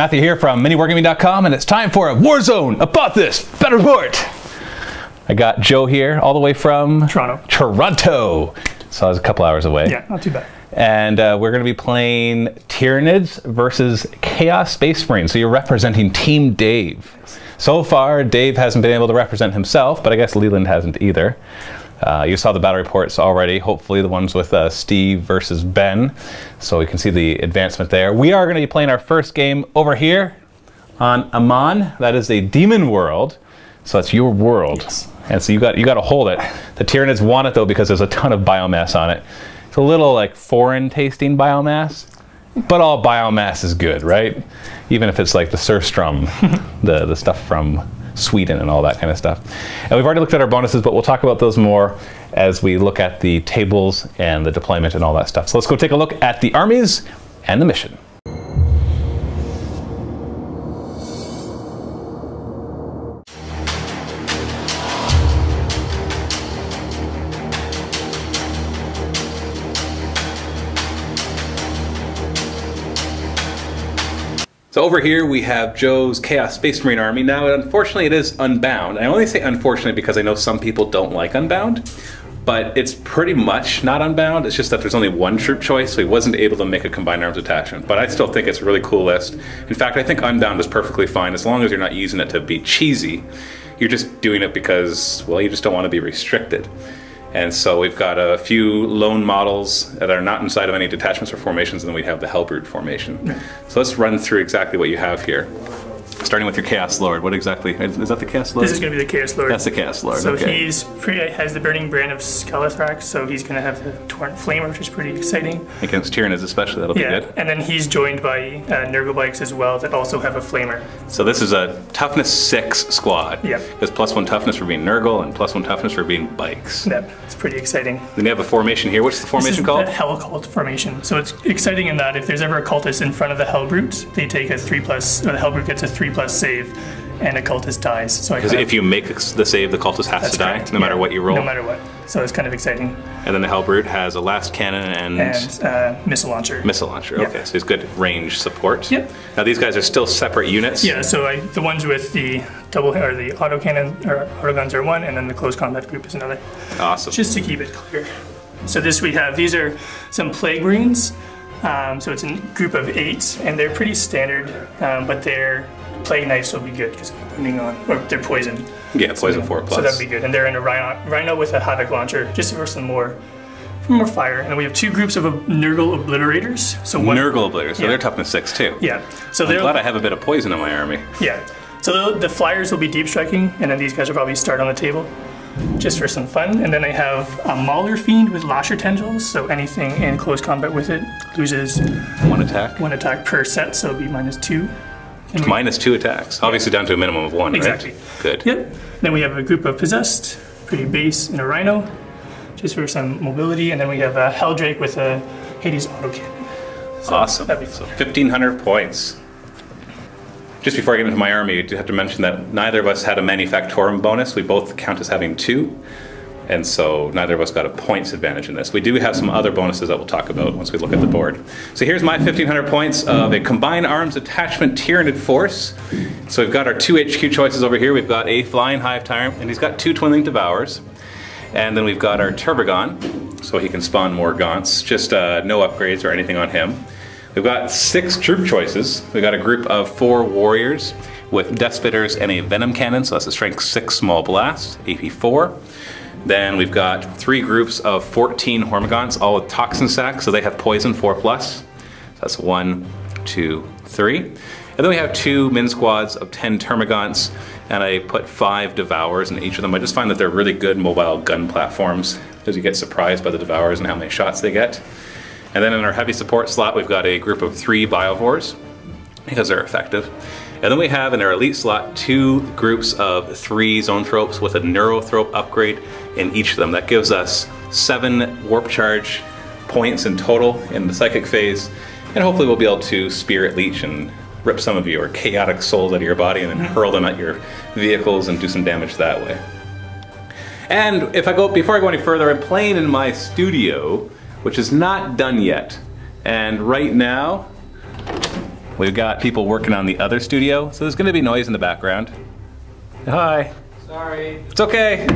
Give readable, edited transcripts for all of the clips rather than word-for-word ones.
Matthew here from MiniWarGaming.com, and it's time for a Warzone Apothis Battle Report. I got Joe here, all the way from Toronto. So I was a couple hours away. Yeah, not too bad. And we're going to be playing Tyranids versus Chaos Space Marines. So you're representing Team Dave. So far, Dave hasn't been able to represent himself, but I guess Leland hasn't either. You saw the battle reports already, hopefully the ones with Steve versus Ben, so we can see the advancement there. We are going to be playing our first game over here on Aman. That is a demon world, so that's your world. Yes. And so you got to hold it. The Tyranids want it though because there's a ton of biomass on it. It's a little like foreign tasting biomass, but all biomass is good, right? Even if it's like the Surstrom, the stuff from Sweden and all that kind of stuff. And we've already looked at our bonuses, but we'll talk about those more as we look at the tables and the deployment and all that stuff. So let's go take a look at the armies and the mission. So over here we have Joe's Chaos Space Marine army. Now unfortunately it is unbound. I only say unfortunately because I know some people don't like unbound, but it's pretty much not unbound. It's just that there's only one troop choice, so he wasn't able to make a combined arms attachment. But I still think it's a really cool list. In fact, I think unbound is perfectly fine as long as you're not using it to be cheesy. You're just doing it because, well, you just don't want to be restricted. And so we've got a few lone models that are not inside of any detachments or formations, and then we have the Hellbrute formation. Yeah. So let's run through exactly what you have here. Starting with your Chaos Lord, what exactly, is that the Chaos Lord? This is going to be the Chaos Lord. That's the Chaos Lord, so okay. Has the Burning Brand of Skelethrax, so he's going to have the Torrent Flamer, which is pretty exciting. Against Tyranids especially, that'll be good. And then he's joined by Nurgle bikes as well that also have a Flamer. So this is a Toughness 6 squad. Yeah. There's +1 Toughness for being Nurgle and +1 Toughness for being bikes. Yeah, it's pretty exciting. Then you have a formation here. What's the formation called? The Hell Cult formation. So it's exciting in that if there's ever a cultist in front of the Hellbrute, they take a 3+, or the Hellbrute gets a 3+ save, and a cultist dies. So because if you make the save, the cultist has to die, no matter what you roll? No matter what. So it's kind of exciting. And then the Hellbrute has a last cannon and missile launcher. Missile launcher, okay. So he's good range support. Yep. Now these guys are still separate units. Yeah, so the ones with the double or the autocannon or autoguns are one, and then the close combat group is another. Awesome. Just to keep it clear. So these are some Plague Marines. So it's a group of 8, and they're pretty standard, but they're Plague Knights will be good because they're poison. Yeah, poison 4+. So that'd be good. And they're in a Rhino with a Havoc launcher, just for some more fire. And then we have 2 groups of Nurgle Obliterators. So Nurgle Obliterators, so they're Toughness 6 too. Yeah. So I'm glad I have a bit of poison in my army. Yeah. So the Flyers will be deep striking, and then these guys will probably start on the table, just for some fun. And then I have a Mauler Fiend with Lasher Tendrils, so anything in close combat with it loses 1 attack. 1 attack per set, so it'll be -2. -2 attacks, obviously down to a minimum of 1, exactly. Right? Good. Yep. Then we have a group of Possessed, pretty base, and a Rhino, just for some mobility. And then we have a Helldrake with a Hades autocannon. So awesome. So 1,500 points. Just before I get into my army, I do have to mention that neither of us had a Manufactorum bonus. We both count as having 2. And so neither of us got a points advantage in this. We do have some other bonuses that we'll talk about once we look at the board. So here's my 1,500 points of a combined arms attachment Tyranid force. So we've got our 2 HQ choices over here. We've got a Flying Hive Tyrant, and he's got 2 Twin-Linked Devours. And then we've got our Turbogon, so he can spawn more Gaunts, just no upgrades or anything on him. We've got 6 troop choices. We've got a group of 4 warriors with Death Spitters and a Venom Cannon, so that's a Strength 6 Small Blast, AP 4. Then we've got 3 groups of 14 Hormagaunts, all with Toxin Sac, so they have Poison 4+. So that's 1, 2, 3. And then we have 2 Min Squads of 10 Termagants, and I put 5 Devours in each of them. I just find that they're really good mobile gun platforms, because you get surprised by the Devours and how many shots they get. And then in our heavy support slot, we've got a group of 3 Biovores, because they're effective. And then we have in our elite slot 2 groups of 3 Zoanthropes with a Neurothrope upgrade in each of them. That gives us 7 Warp Charge points in total in the Psychic phase, and hopefully we'll be able to Spirit Leech and rip some of your chaotic souls out of your body and then hurl them at your vehicles and do some damage that way. And before I go any further, I'm playing in my studio, which is not done yet. And right now, We've got people working on the other studio, so there's going to be noise in the background. Hi. Sorry. It's okay.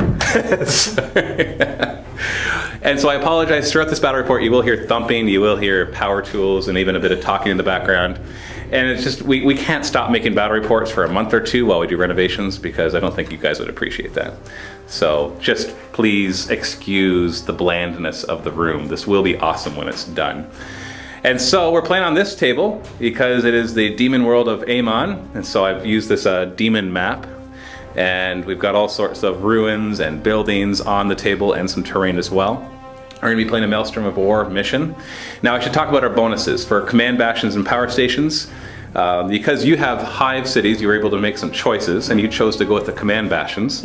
And so I apologize. Throughout this battle report, you will hear thumping, you will hear power tools, and even a bit of talking in the background. And it's just, we can't stop making battle reports for a month or two while we do renovations, because I don't think you guys would appreciate that. So just please excuse the blandness of the room. This will be awesome when it's done. And so we're playing on this table because it is the demon world of Aman. And so I've used this demon map. And we've got all sorts of ruins and buildings on the table and some terrain as well. We're going to be playing a Maelstrom of War mission. Now I should talk about our bonuses. For command bastions and power stations, because you have hive cities, you were able to make some choices, and you chose to go with the command bastions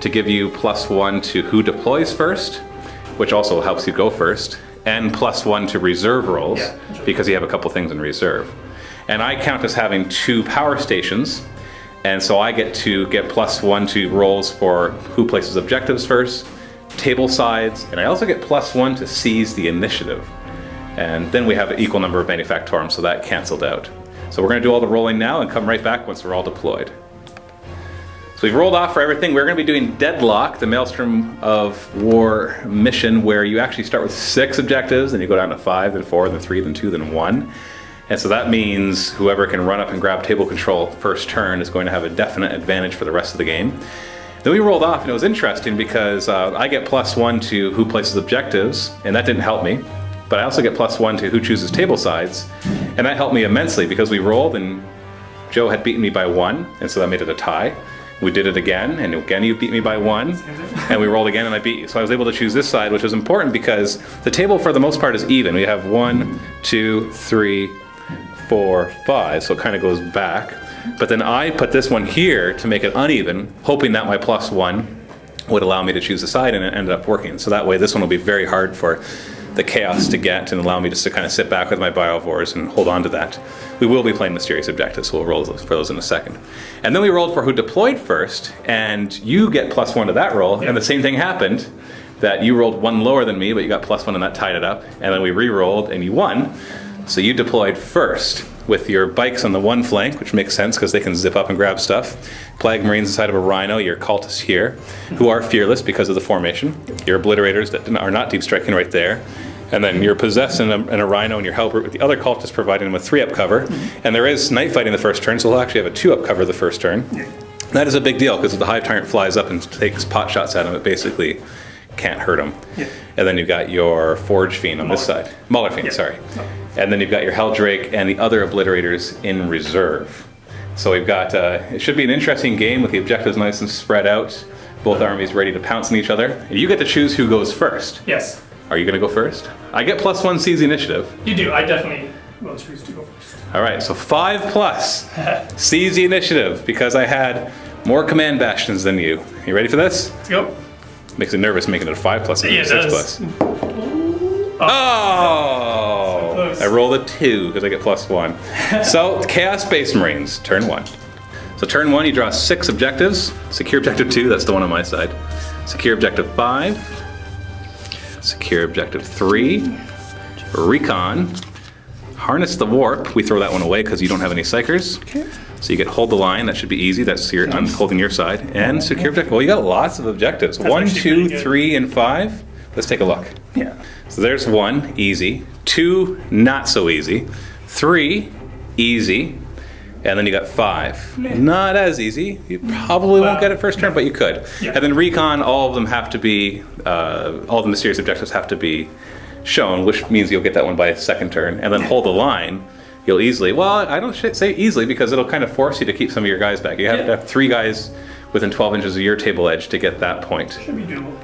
to give you +1 to who deploys first, which also helps you go first, and +1 to reserve rolls, because you have a couple things in reserve. And I count as having 2 power stations, and so I get to get +1 to rolls for who places objectives first, table sides, and I also get +1 to seize the initiative. And then we have an equal number of manufactorums, so that canceled out. So we're going to do all the rolling now and come right back once we're all deployed. So we've rolled off for everything. We're going to be doing Deadlock, the Maelstrom of War mission, where you actually start with 6 objectives, then you go down to 5, then 4, then 3, then 2, then 1. And so that means whoever can run up and grab table control first turn is going to have a definite advantage for the rest of the game. Then we rolled off, and it was interesting because I get +1 to who places objectives, and that didn't help me. But I also get +1 to who chooses table sides, and that helped me immensely because we rolled and Joe had beaten me by 1, and so that made it a tie. We did it again, and again you beat me by 1, and we rolled again and I beat you. So I was able to choose this side, which was important because the table for the most part is even. We have 1, 2, 3, 4, 5, so it kind of goes back. But then I put this one here to make it uneven, hoping that my +1 would allow me to choose a side, and it ended up working. So that way this one will be very hard for the chaos to get and allow me just to kind of sit back with my biovores and hold on to that. We will be playing mysterious objectives, so we'll roll for those in a second. And then we rolled for who deployed first, and you get +1 to that roll, and the same thing happened, that you rolled 1 lower than me, but you got +1 and that tied it up, and then we re-rolled and you won. So you deployed first with your bikes on the one flank, which makes sense because they can zip up and grab stuff. Plague Marines inside of a Rhino, your cultists here, who are fearless because of the formation. Your obliterators that are not deep striking right there. And then you're possessed in a Rhino and your Halberd with the other cultists providing them with 3-up cover. And there is night fighting the first turn, so we'll actually have a 2-up cover the first turn. That is a big deal because if the Hive Tyrant flies up and takes pot shots at him, it basically can't hurt him. And then you've got your Forge Fiend on this side. Mauler Fiend, sorry. And then you've got your Helldrake and the other obliterators in reserve. So we've got, it should be an interesting game with the objectives nice and spread out. Both armies ready to pounce on each other. And you get to choose who goes first. Yes. Are you going to go first? I get +1 seize the initiative. You do. I definitely will choose to go first. All right, so 5+ seize the initiative because I had more command bastions than you. You ready for this? Let's go. Makes it nervous making it a 5+ and Yeah, a 6+. Oh! I rolled a 2 because I get +1. So, Chaos Space Marines, turn 1. So turn 1, you draw 6 objectives. Secure objective 2, that's the one on my side. Secure objective 5. Secure objective 3. Recon. Harness the Warp. We throw that one away because you don't have any Psychers. Okay. So you get hold the line, that should be easy. That's your, I'm holding your side. And secure objective. Well, you got lots of objectives. That's 1, 2, 3, and 5. Let's take a look. Yeah. So there's 1, easy. 2, not so easy. 3, easy. And then you got 5. Not as easy. You probably won't get it first turn, but you could. And then recon, all of them have to be, all the mysterious objectives have to be shown, which means you'll get that one by a second turn. And then hold the line, you'll easily, well, I don't say easily because it'll kind of force you to keep some of your guys back. You have to have 3 guys within 12 inches of your table edge to get that point. Should be doable.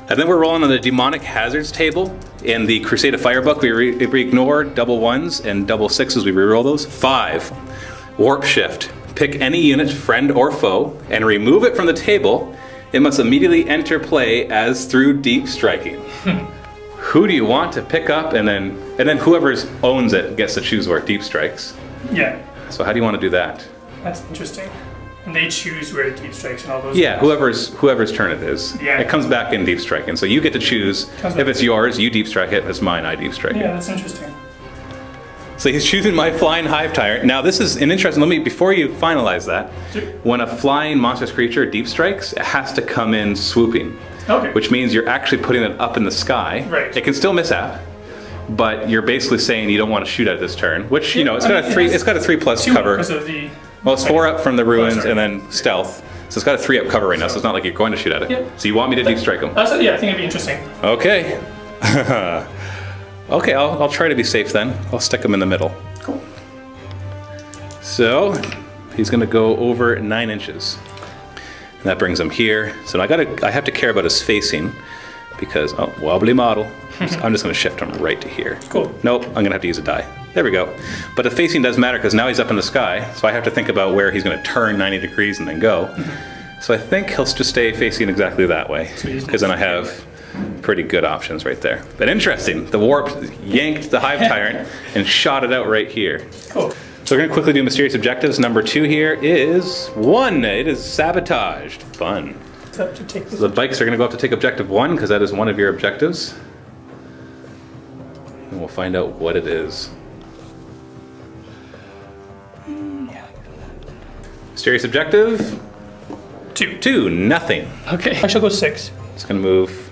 And then we're rolling on the Demonic Hazards table. In the Crusade of Fire book, we ignore double 1s and double 6s, we reroll those. 5. Warp Shift. Pick any unit, friend or foe, and remove it from the table. It must immediately enter play as through deep striking. Who do you want to pick up, and then whoever owns it gets to choose where it deep strikes. Yeah. So how do you want to do that? That's interesting. And they choose where it deep strikes and all those. Yeah, whoever's turn it is. Yeah. It comes back in deep striking. So you get to choose. If it's yours, you deep strike it. If it's mine, I deep strike it. Yeah, that's interesting. So he's choosing my flying hive tyrant. Now this is an interesting, before you finalize that, when a flying monstrous creature deep strikes, it has to come in swooping. Okay. Which means you're actually putting it up in the sky. Right. It can still mishap, but you're basically saying you don't want to shoot at this turn, which, you know, it's got a 3+ cover. Because of the... Well, it's 4 up from the ruins and then stealth. So it's got a 3 up cover right now, so it's not like you're going to shoot at it. Yep. So you want me to deep strike him? Yeah, I think it'd be interesting. Okay. Okay, I'll try to be safe then. I'll stick him in the middle. Cool. So he's going to go over 9 inches. And that brings him here. So I have to care about his facing because, oh, wobbly model. I'm just going to shift him right to here. Cool. Nope, I'm going to have to use a die. There we go. But the facing does matter because now he's up in the sky, so I have to think about where he's going to turn 90 degrees and then go. So I think he'll just stay facing exactly that way because then I have pretty good options right there. But interesting, the warp yanked the hive tyrant and shot it out right here. Cool. So we're going to quickly do mysterious objectives. Number 2 here is 1. It is sabotaged. Fun. So the bikes are going to go up to take objective 1 because that is one of your objectives. And we'll find out what it is. Mysterious objective? 2. Nothing. Okay. I shall go 6. It's going to move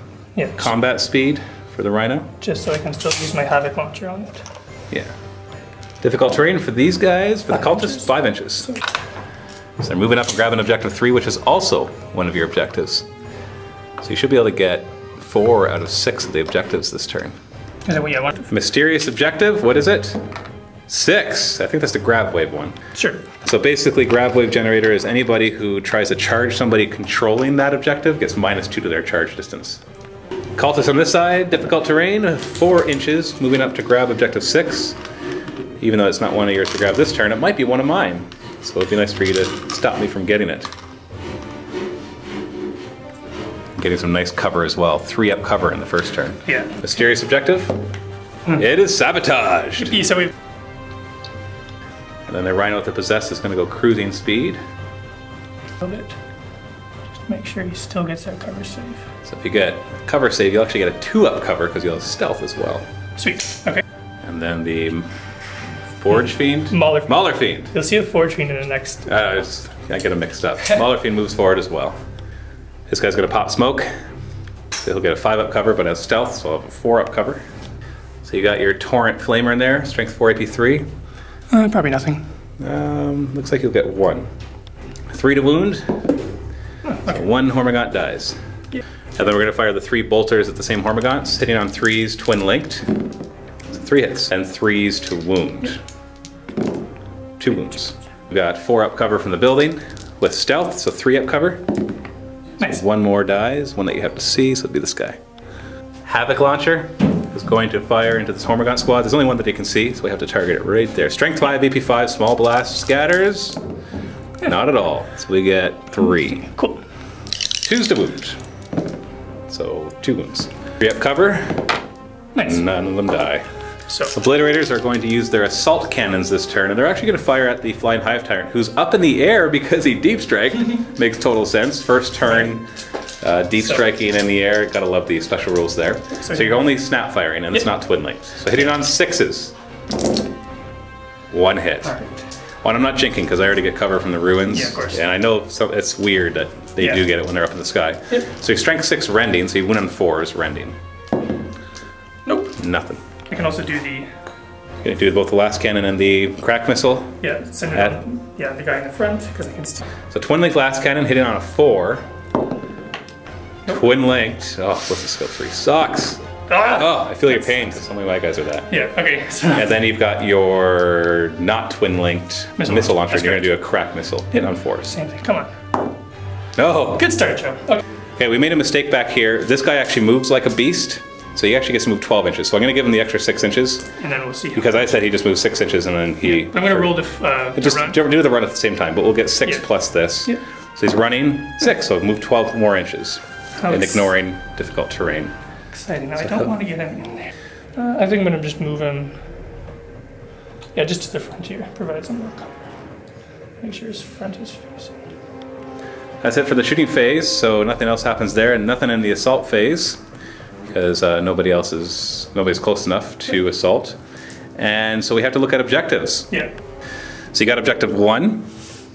combat speed for the Rhino. Just so I can still use my Havoc launcher on it. Yeah. Difficult terrain for these guys, for the cultists, 5 inches. So they're moving up and grabbing objective 3, which is also one of your objectives. So you should be able to get 4 out of 6 of the objectives this turn. Is that what you want? Mysterious objective, what is it? 6. I think that's the grav wave one. Sure. So basically, grav wave generator is anybody who tries to charge somebody controlling that objective gets -2 to their charge distance. Cultists on this side, difficult terrain, 4 inches, moving up to grab objective 6. Even though it's not one of yours to grab this turn, it might be one of mine. So it'd be nice for you to stop me from getting it. Getting some nice cover as well. 3 up cover in the first turn. Yeah. Mysterious objective? It is sabotaged. Yippee, so we've... And then the Rhino with the Possess is going to go cruising speed. A little bit. Just make sure he still gets that cover save. So if you get cover save, you'll actually get a 2 up cover because you'll have stealth as well. Sweet. Okay. And then the Forge Fiend? Mauler Fiend. You'll see a Forge Fiend in the next... I get them mixed up. Mauler Fiend moves forward as well. This guy's going to pop smoke. So he'll get a 5 up cover, but has stealth, so I'll have a 4 up cover. So you got your Torrent Flamer in there, strength 4, AP 3. Probably nothing. Looks like you'll get 1. 3 to wound. Okay. So 1 Hormigaunt dies. Yeah. And then we're going to fire the 3 bolters at the same Hormigaunts, hitting on 3s, twin linked. So 3 hits, and 3s to wound. 2 wounds. We got 4 up cover from the building with stealth, so 3 up cover. Nice. So 1 more dies, one that you have to see, so it'll be this guy. Havoc Launcher is going to fire into this Hormigaunt squad. There's only one that you can see, so we have to target it right there. Strength 5, AP 5, small blast, scatters. Not at all. So we get 3. Cool. 2s to wound. So 2 wounds. 3 up cover. Nice. None of them die. So Obliterators are going to use their assault cannons this turn, and they're actually going to fire at the Flying Hive Tyrant, who's up in the air because he deep strike. Makes total sense. First turn, deep striking in the air. Gotta love the special rules there. So you're only snap firing, and it's not twin linked. So hitting on 6s. 1 hit. All right. Well, I'm not jinking because I already get cover from the ruins. Yeah, of course. And I know it's weird that they do get it when they're up in the sky. Yep. So your strength 6 rending, so you win on 4s rending. Nope. Nothing. I can also do the... You're going to do both the last cannon and the crack missile. Yeah, send it on, the guy in the front, because I can still... So twin linked last cannon hitting on a 4. Nope. Twin linked. Oh, what's the skill 3? Sucks. Ah, oh, I feel your pain because so many white guys are that. Yeah, okay. And then you've got your not twin linked missile launcher. And you're going to do a crack missile hitting on 4s. Same thing. Come on. No. Good start, Joe. Okay. Okay, we made a mistake back here. This guy actually moves like a beast. So he actually gets to move 12 inches. So I'm going to give him the extra 6 inches. And then we'll see. Because I said he just moves 6 inches and then he... I'm going to roll the just run. do the run at the same time, but we'll get 6 plus this. Yeah. So he's running 6, so move 12 more inches. And ignoring difficult terrain. Exciting. Now, I don't want to get him in there. I think I'm going to just move him... Yeah, just to the front here. Provide some more cover. Make sure his front is facing. That's it for the shooting phase, so nothing else happens there, and nothing in the assault phase. Because nobody's close enough to assault. And so we have to look at objectives. Yeah. So you got objective 1,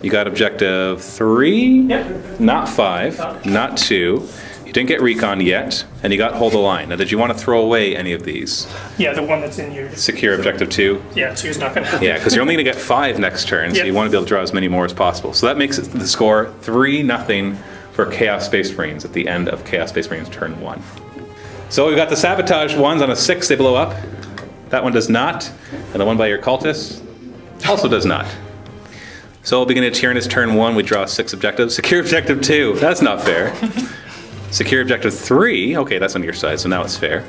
you got objective 3, Yep. not 5, not 2. You didn't get recon yet, and you got hold the line. Now, did you want to throw away any of these? Yeah, the one that's in your... Secure objective 2? Yeah, 2's not going to happen. Yeah, because you're only going to get 5 next turn, so Yep. you want to be able to draw as many more as possible. So that makes it the score 3-0 for Chaos Space Marines at the end of Chaos Space Marines turn 1. So we've got the sabotaged ones on a 6, they blow up. That one does not, and the one by your cultists also does not. So we'll begin at Tyranids turn 1, we draw 6 objectives. Secure objective 2, that's not fair. Secure objective 3, okay, that's on your side, so now it's fair.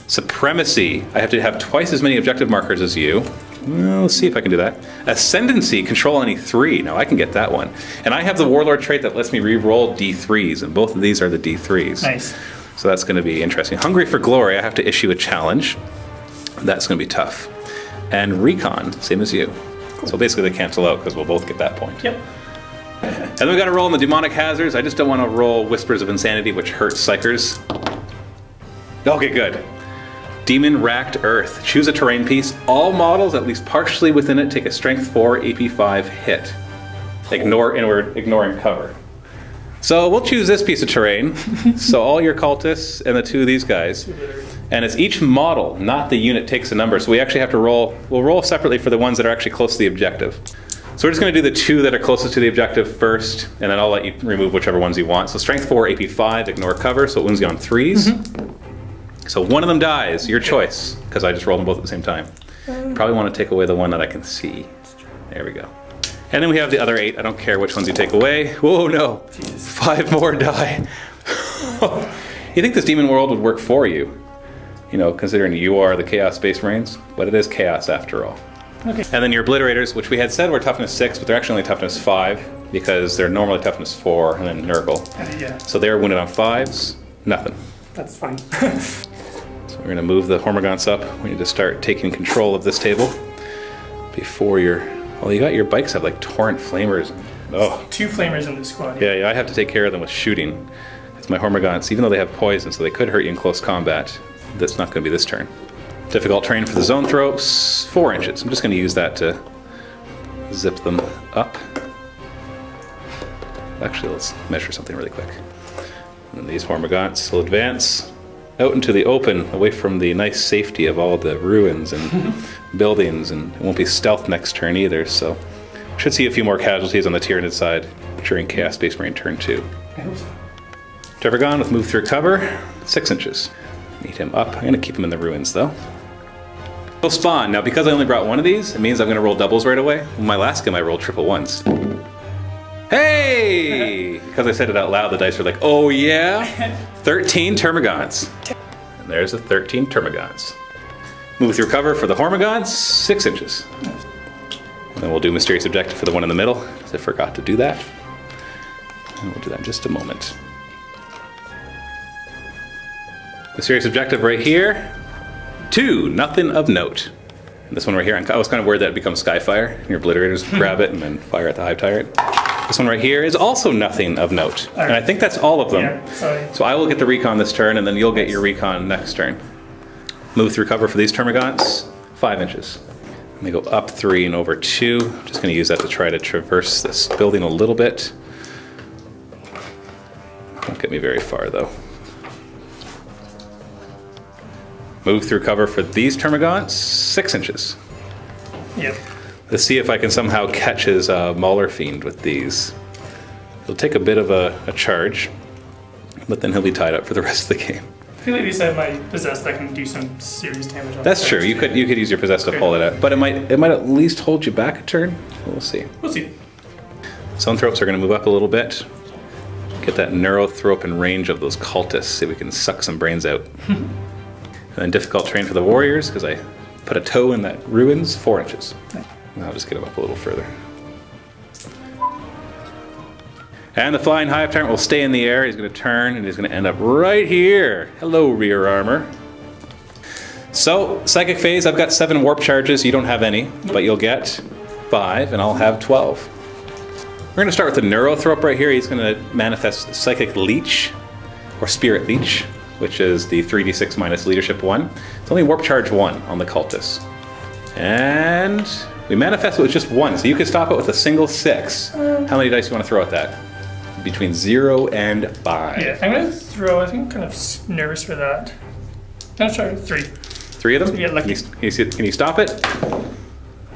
Supremacy, I have to have twice as many objective markers as you. Well, let's see if I can do that. Ascendancy, control any 3. Now I can get that one. And I have the Warlord trait that lets me re-roll D3s, and both of these are the D3s. Nice. So that's going to be interesting. Hungry for Glory, I have to issue a challenge. That's going to be tough. And Recon, same as you. So basically they cancel out because we'll both get that point. Yep. And then we got to roll in the demonic hazards. I just don't want to roll Whispers of Insanity, which hurts Psychers. Okay, good. Demon Racked Earth. Choose a terrain piece. All models, at least partially within it, take a Strength 4, AP 5 hit. Ignore inward, ignoring cover. So we'll choose this piece of terrain. So all your cultists and the 2 of these guys. And it's each model, not the unit, takes a number. So we actually have to roll. We'll roll separately for the ones that are actually close to the objective. So we're just going to do the 2 that are closest to the objective first, and then I'll let you remove whichever ones you want. So Strength 4, AP 5, ignore cover, so it wounds you on 3s. So one of them dies, your choice, because I just rolled them both at the same time. Probably want to take away the one that I can see. There we go. And then we have the other 8. I don't care which ones you take away. Whoa, no. 5 more die. You think this demon world would work for you? You know, considering you are the Chaos Space Marines, but it is chaos after all. Okay. And then your obliterators, which we had said were toughness 6, but they're actually only toughness 5 because they're normally toughness 4 and then Nurgle. Yeah. So they're wounded on 5s, nothing. That's fine. So we're going to move the Hormagaunts up. We need to start taking control of this table before your... Well, you got your bikes have like torrent flamers. Oh. 2 flamers in this squad. Yeah, I have to take care of them with shooting. It's my Hormagaunts, even though they have poison, so they could hurt you in close combat. That's not going to be this turn. Difficult terrain for the zone thropes, 4 inches. I'm just going to use that to zip them up. Actually, let's measure something really quick. And these Hormagaunts will advance out into the open, away from the nice safety of all the ruins and buildings, and it won't be stealth next turn either, so should see a few more casualties on the Tyranid side during Chaos Space Marine turn 2. I hope so. Trevorgon with move through cover, 6 inches. Meet him up. I'm going to keep him in the ruins though. He'll spawn. Now because I only brought one of these, it means I'm going to roll doubles right away. In my last game I rolled triple ones. Hey! Because I said it out loud, the dice were like, oh yeah? 13 Termagants. And there's the 13 Termagants. Move through cover for the Hormagaunts, 6 inches. And then we'll do Mysterious Objective for the one in the middle, because I forgot to do that. And we'll do that in just a moment. Mysterious Objective right here. 2, nothing of note. And this one right here, I was kind of worried that it becomes Skyfire, and your obliterators grab it and then fire at the Hive Tyrant. This one right here is also nothing of note. Right. And I think that's all of them. Yeah, sorry. So I will get the recon this turn, and then you'll get your recon next turn. Move through cover for these Termagants, 5 inches. Let me go up 3 and over 2. I'm just going to use that to try to traverse this building a little bit. Won't get me very far though. Move through cover for these Termagants, 6 inches. Yep. Let's see if I can somehow catch his Mauler Fiend with these. He'll take a bit of a charge, but then he'll be tied up for the rest of the game. I feel like these have my possessed that can do some serious damage on That's true. You could use your possessed to pull it out, but it might at least hold you back a turn. We'll see. We'll see. Zoanthropes are going to move up a little bit. Get that Neurothrope in range of those cultists. See if we can suck some brains out. And then difficult terrain for the warriors, because I put a toe in that ruins, 4 inches. And I'll just get him up a little further. And the flying Hive Tyrant will stay in the air. He's going to turn, and he's going to end up right here. Hello, rear armor. So, Psychic Phase, I've got 7 warp charges. You don't have any, but you'll get 5, and I'll have 12. We're going to start with the Neurothrope right here. He's going to manifest Psychic Leech, or Spirit Leech, which is the 3d6 minus Leadership 1. It's only warp charge 1 on the cultists. And we manifest it with just one, so you can stop it with a single 6. How many dice do you want to throw at that? Between 0 and 5. Yeah, I'm going to throw, I think I'm kind of nervous for that. I'll try 3. 3 of them? Yeah, lucky. Can you stop it?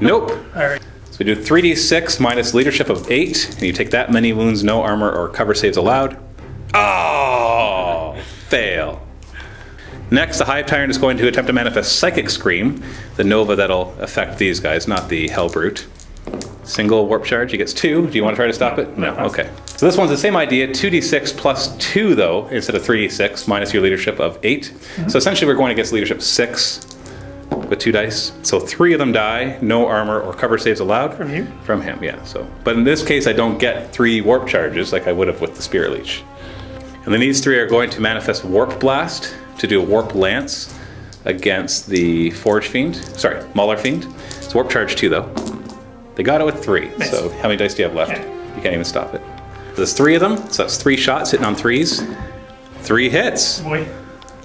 Nope. Alright. So we do 3d6 minus leadership of 8, and you take that many wounds, no armor or cover saves allowed. Oh, fail. Next, the Hive Tyrant is going to attempt to manifest Psychic Scream, the Nova that'll affect these guys, not the Hellbrute. Single warp charge, he gets 2. Do you want to try to stop it? No, okay. So this one's the same idea, 2d6 plus 2 though, instead of 3d6, minus your leadership of 8. So essentially we're going against leadership 6 with 2 dice. So 3 of them die, no armor or cover saves allowed. From you? From him, yeah. So, but in this case I don't get 3 warp charges like I would have with the Spirit Leech. And then these 3 are going to manifest Warp Blast to do a Warp Lance against the Forge Fiend. Sorry, Mauler Fiend. It's Warp Charge 2 though. They got it with 3. Nice. So how many dice do you have left? Yeah. You can't even stop it. There's 3 of them, so that's 3 shots hitting on 3s. 3 hits. Boy.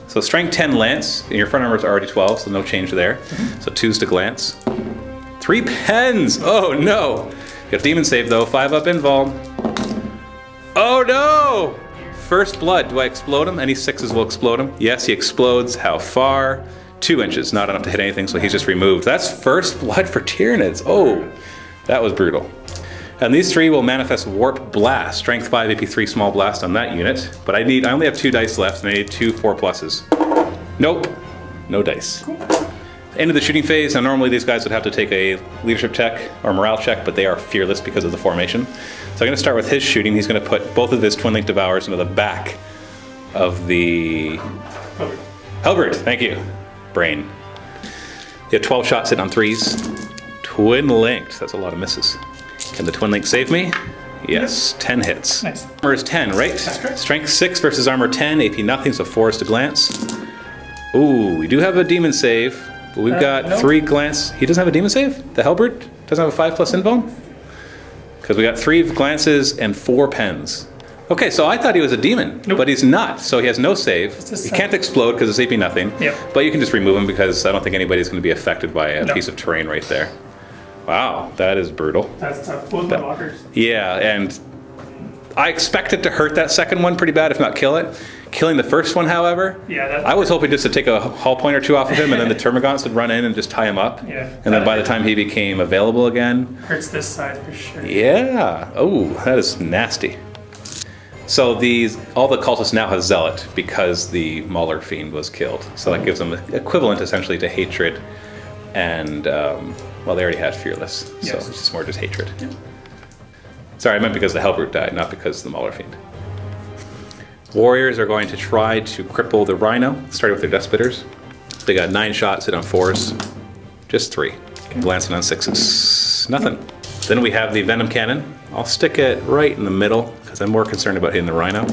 So strength 10 lance, and your front armor is already 12, so no change there. So 2s to glance. 3 pens! Oh no! You have demon save though, 5 up invuln. Oh no! First blood, do I explode him? Any 6s will explode him. Yes, he explodes. How far? 2 inches, not enough to hit anything, so he's just removed. That's first blood for Tyranids. Oh, that was brutal. And these 3 will manifest Warp Blast, strength 5, AP 3 small blast on that unit. But I only have 2 dice left, and I need 2 4+. Nope, no dice. Cool. End of the shooting phase. Now normally these guys would have to take a leadership check or morale check, but they are fearless because of the formation. So I'm going to start with his shooting. He's going to put both of his Twin Link Devours into the back of the Hellbrute. Thank you. Brain. You have 12 shots hitting on 3s. Twin linked. That's a lot of misses. Can the Twin Link save me? Yes, 10 hits. Nice. Armor is 10, right? That's correct. Strength 6 versus armor 10, AP nothing, so 4 is to glance. Ooh, we do have a demon save, but we've got no. 3 glance. He doesn't have a demon save? The Hellbrute doesn't have a 5+ invuln? Because we got 3 glances and 4 pens. Okay, so I thought he was a demon, nope. But he's not, so he has no save. He can't explode because it's AP nothing. Yep. But you can just remove him because I don't think anybody's going to be affected by a piece of terrain right there. Wow, that is brutal. That's tough. Both my lockers. Yeah, and I expected to hurt that second one pretty bad, if not kill it. Killing the first one, however, I was hoping just to take a hull point or 2 off of him, and then the Termagants would run in and just tie him up. Yeah. And then by the time he became available again... Hurts this side for sure. Yeah. Oh, that is nasty. So all the cultists now have Zealot because the Mauler Fiend was killed. So that gives them equivalent essentially to Hatred and, well, they already had Fearless. So it's just more just Hatred. Yeah. Sorry, I meant because the Hellbrute died, not because the Mauler Fiend. Warriors are going to try to cripple the Rhino, starting with their Death Spitters. They got 9 shots, hit on 4s, just 3. Okay. Glancing on 6s, nothing. Then we have the Venom Cannon. I'll stick it right in the middle because I'm more concerned about hitting the Rhino.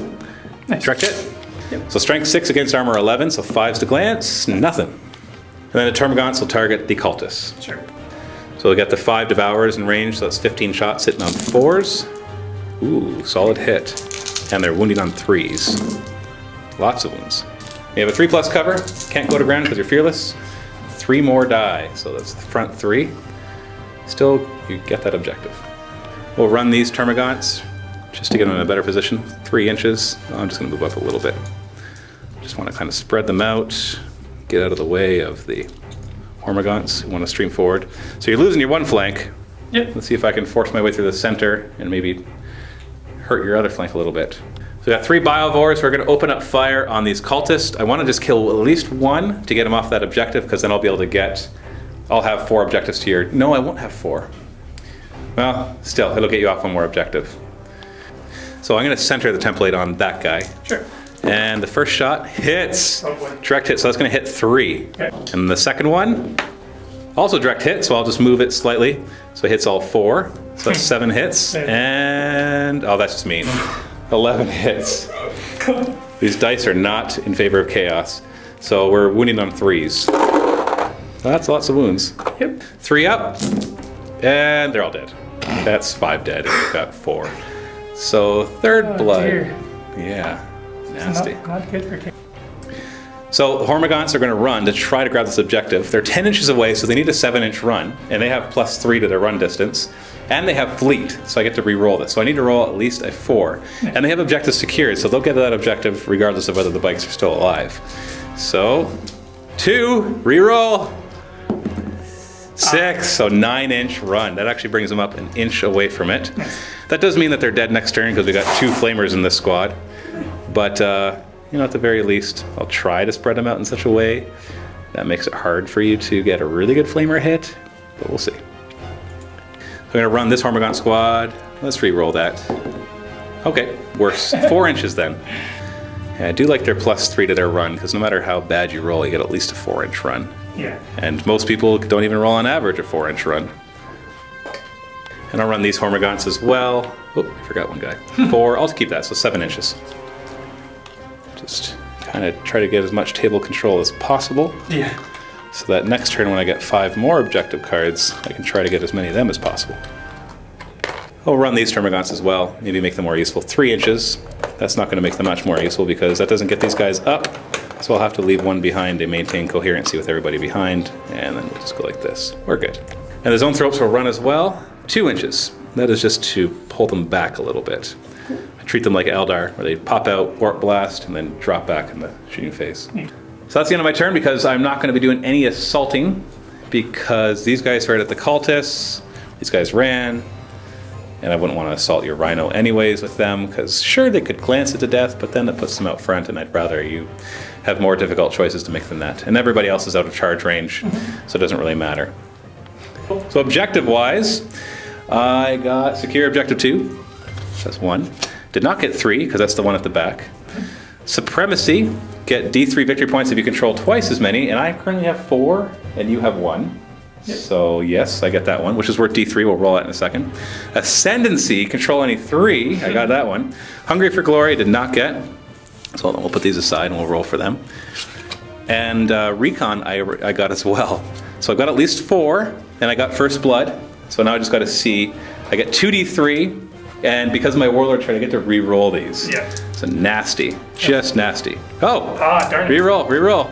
Nice. Direct hit. Yep. So strength 6 against armor 11, so 5s to glance, nothing. And then the Termagants will target the Cultists. Sure. So we got the 5 Devours in range, so that's 15 shots hitting on 4s. Ooh, solid hit. And they're wounding on 3s. Lots of wounds. You have a 3+ cover, can't go to ground because you're fearless. 3 more die, so that's the front 3. Still, you get that objective. We'll run these Termagants just to get them in a better position. 3 inches. I'm just going to move up a little bit. Just want to kind of spread them out, get out of the way of the Hormagaunts who want to stream forward. So you're losing your one flank. Yep. Let's see if I can force my way through the center and maybe hurt your other flank a little bit. So we got 3 Biovores. We're going to open up fire on these cultists. I want to just kill at least 1 to get them off that objective because then I'll be able to get... I'll have 4 objectives to your... No, I won't have 4. Well, still, it'll get you off 1 more objective. So I'm going to center the template on that guy. Sure. And the first shot hits. Direct hit, so that's going to hit 3. Okay. And the second one, also direct hit, so I'll just move it slightly. So it hits all 4. So that's 7 hits. And, oh, that's just mean. 11 hits. These dice are not in favor of chaos. So we're wounding on 3s. That's lots of wounds. Yep. 3 up, and they're all dead. That's 5 dead, and we've got 4. So third blood. Dear. Yeah, nasty. Not good for chaos. So the Hormagaunts are going to run to try to grab this objective. They're 10 inches away, so they need a 7-inch run, and they have +3 to their run distance. And they have fleet, so I get to re-roll this. So I need to roll at least a 4. And they have objectives secured, so they'll get that objective regardless of whether the bikes are still alive. So, 2, re-roll. 6, so 9-inch run. That actually brings them up an inch away from it. That does mean that they're dead next turn because we got 2 flamers in this squad. But, you know, at the very least, I'll try to spread them out in such a way that makes it hard for you to get a really good flamer hit, but we'll see. I'm going to run this Hormagaunt squad. Let's re-roll that. Okay, worse. 4 inches then. Yeah, I do like their +3 to their run, because no matter how bad you roll, you get at least a 4-inch run. Yeah. And most people don't even roll on average a 4-inch run. And I'll run these Hormagaunts as well. Oh, I forgot one guy. 4, I'll just keep that, so 7 inches. Just kind of try to get as much table control as possible. Yeah. So that next turn when I get 5 more objective cards, I can try to get as many of them as possible. I'll run these Termagants as well, maybe make them more useful. 3 inches, that's not going to make them much more useful because that doesn't get these guys up. So I'll have to leave one behind to maintain coherency with everybody behind, and then we'll just go like this. We're good. And the Zone Thropes will run as well, 2 inches. That is just to pull them back a little bit. I treat them like Eldar, where they pop out, Warp Blast, and then drop back in the shooting phase. So that's the end of my turn because I'm not going to be doing any assaulting because these guys fired at the cultists, these guys ran, and I wouldn't want to assault your Rhino anyways with them because sure they could glance it to death, but then that puts them out front and I'd rather you have more difficult choices to make than that. And everybody else is out of charge range, so it doesn't really matter. So objective-wise, I got Secure Objective 2, that's 1. Did not get 3 because that's the one at the back. Supremacy, get D3 victory points if you control twice as many, and I currently have 4, and you have 1. Yep. So yes, I get that one, which is worth D3, we'll roll that in a second. Ascendancy, control any 3, I got that one. Hungry for Glory, did not get, so we'll put these aside and we'll roll for them. And Recon, I got as well. So I got at least 4, and I got First Blood, so now I just got a C. I get 2D3, and because of my Warlord trait, I get to re-roll these. Yeah. So nasty, just nasty. Oh, darn it. Re-roll, re-roll.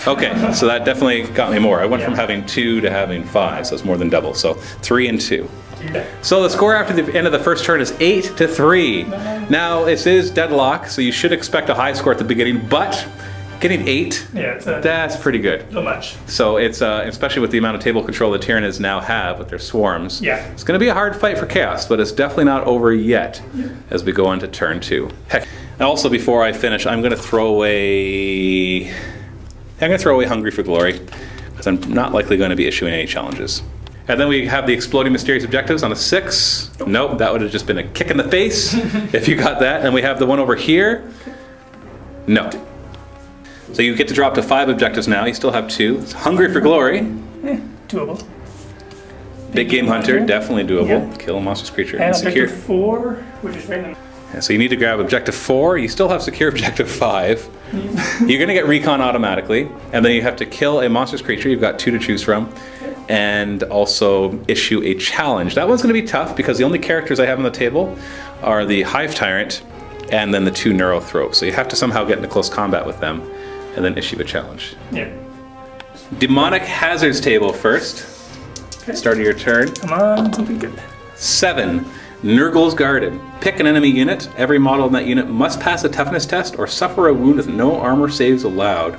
Okay, so that definitely got me more. I went from having 2 to having 5, so it's more than double. So 3 and 2. So the score after the end of the first turn is 8-3. Now this is deadlock, so you should expect a high score at the beginning, but getting 8, that's pretty good. Not much. So it's, especially with the amount of table control the Tyranids now have with their swarms, it's going to be a hard fight for Chaos, but it's definitely not over yet as we go on to turn 2. Heck, and also before I finish, I'm going to throw away Hungry for Glory, because I'm not likely going to be issuing any challenges. And then we have the Exploding Mysterious Objectives on a 6. Nope, that would have just been a kick in the face if you got that. And we have the one over here. No. So you get to drop to 5 objectives now. You still have 2. It's Hungry for Glory. Doable. Big Game Hunter, definitely doable. Kill a monstrous creature. And Objective 4, which is right in the... Yeah, so you need to grab Objective 4. You still have Secure Objective 5. You're going to get Recon automatically. And then you have to kill a monstrous creature. You've got 2 to choose from. And also issue a challenge. That one's going to be tough because the only characters I have on the table are the Hive Tyrant and then the 2 Neurothropes. So you have to somehow get into close combat with them and then issue a challenge. Yeah. Demonic Hazards table first. Okay. Start of your turn. Come on, something good. 7. Nurgle's Garden. Pick an enemy unit. Every model in that unit must pass a toughness test or suffer a wound with no armor saves allowed.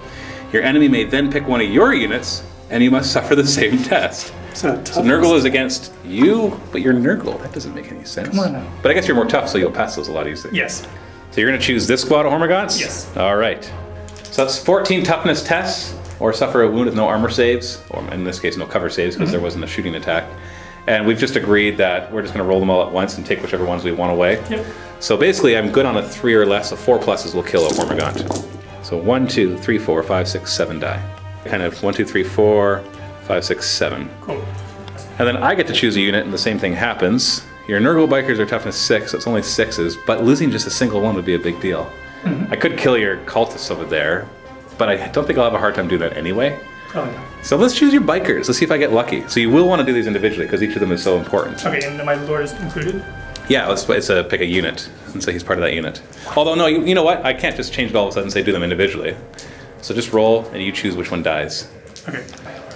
Your enemy may then pick one of your units and you must suffer the same test. So Nurgle is against you, but you're Nurgle. That doesn't make any sense. Come on now. But I guess you're more tough, so you'll pass those a lot easier. Yes. So you're going to choose this squad of Hormagaunts? Yes. All right. So that's 14 toughness tests, or suffer a wound with no armor saves, or in this case, no cover saves, because there wasn't a shooting attack. And we've just agreed that we're just going to roll them all at once and take whichever ones we want away. Yep. So basically, I'm good on a 3 or less, so 4 pluses will kill a Hormagaunt. So 1, 2, 3, 4, 5, 6, 7 die. Kind of 1, 2, 3, 4, 5, 6, 7. Cool. And then I get to choose a unit, and the same thing happens. Your Nurgle Bikers are toughness 6, so it's only 6s, but losing just a single one would be a big deal. I could kill your cultists over there, but I don't think I'll have a hard time doing that anyway. Oh, no. So let's choose your Bikers. Let's see if I get lucky. So you will want to do these individually, because each of them is so important. Okay, and my Lord is included? Yeah, it's a pick a unit, and so he's part of that unit. Although no, you know what? I can't just change it all of a sudden and say do them individually. So just roll, and you choose which one dies. Okay.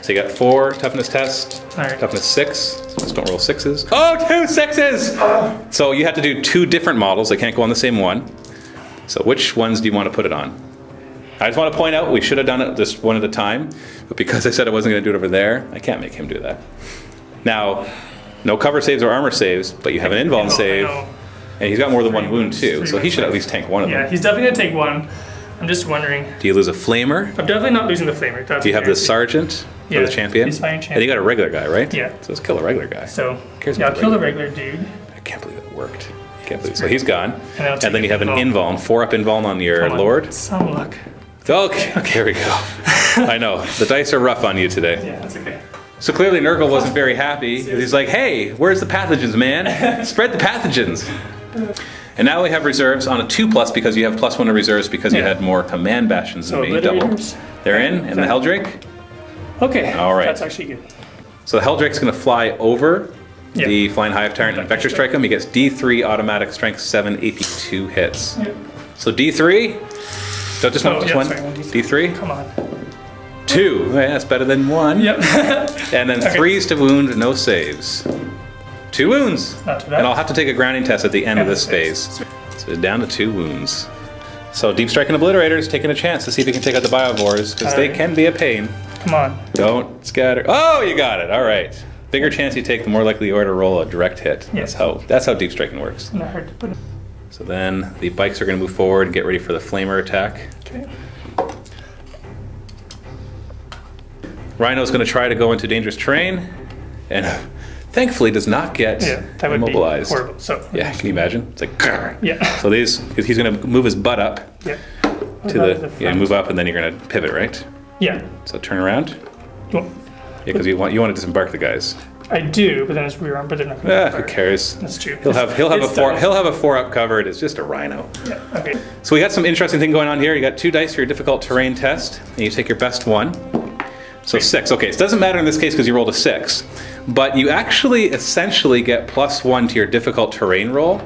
So you got 4 toughness test, Alright. toughness 6. So just don't roll 6s. Oh, 2 6s! So you have to do 2 different models. They can't go on the same one. So which ones do you want to put it on? I just want to point out we should have done it just one at a time, but because I said I wasn't going to do it over there, I can't make him do that. Now, no cover saves or armor saves, but you have an invuln save, and he's got more than 1 wound too, so he should at least tank one of them. Yeah, he's definitely going to take 1. I'm just wondering. Do you lose a flamer? I'm definitely not losing the flamer. Do you have the sergeant or the champion? He's fine champion. And you got a regular guy, right? Yeah. So let's kill a regular guy. So, yeah, I'll kill the regular dude. I can't believe it worked. I can't believe it. So he's gone. And then you have an invuln, 4-up invuln on your lord. Some luck. Okay, here we go. I know, the dice are rough on you today. Yeah, that's okay. So clearly Nurgle wasn't very happy. He's like, hey, where's the pathogens, man? Spread the pathogens. And now we have reserves on a 2+ because you have +1 to reserves because you had more command bastions than me. Double. They're in the Helldrake? Okay, all right. That's actually good. So the Helldrake's going to fly over the Flying Hive Tyrant and Vector Strike him. He gets D3 automatic strength 7 AP2 hits. Yep. So D3, so just one, D3? Come on. 2, yeah, that's better than 1. Yep. And then 3s to wound, no saves. 2 wounds. Not too bad. And I'll have to take a grounding test at the end of this phase. So down to 2 wounds. So Deep Strike and Obliterator's taking a chance to see if he can take out the Biovores, because they can be a pain. Come on. Don't scatter. Oh, you got it. All right. Bigger chance you take, the more likely you are to roll a direct hit. Yes. That's how Deep Striking works. Not hard to put. So then the bikes are going to move forward and get ready for the Flamer attack. Okay. Rhino's going to try to go into dangerous terrain, and thankfully does not get that would immobilized. Be horrible. So yeah, can you imagine? It's like yeah. So he's going to move his butt up. Yeah. To the move up, and then you're going to pivot, right? Yeah. So turn around. Well, yeah, because you want to disembark the guys. I do, but then it's rear arm, but they're not going to. Who cares? That's true. He'll have a 4-up covered. It's just a Rhino. Yeah. Okay. So we got some interesting thing going on here. You got 2 dice for your difficult terrain test, and you take your best one. So 6. Okay, it doesn't matter in this case because you rolled a 6, but you actually essentially get +1 to your difficult terrain roll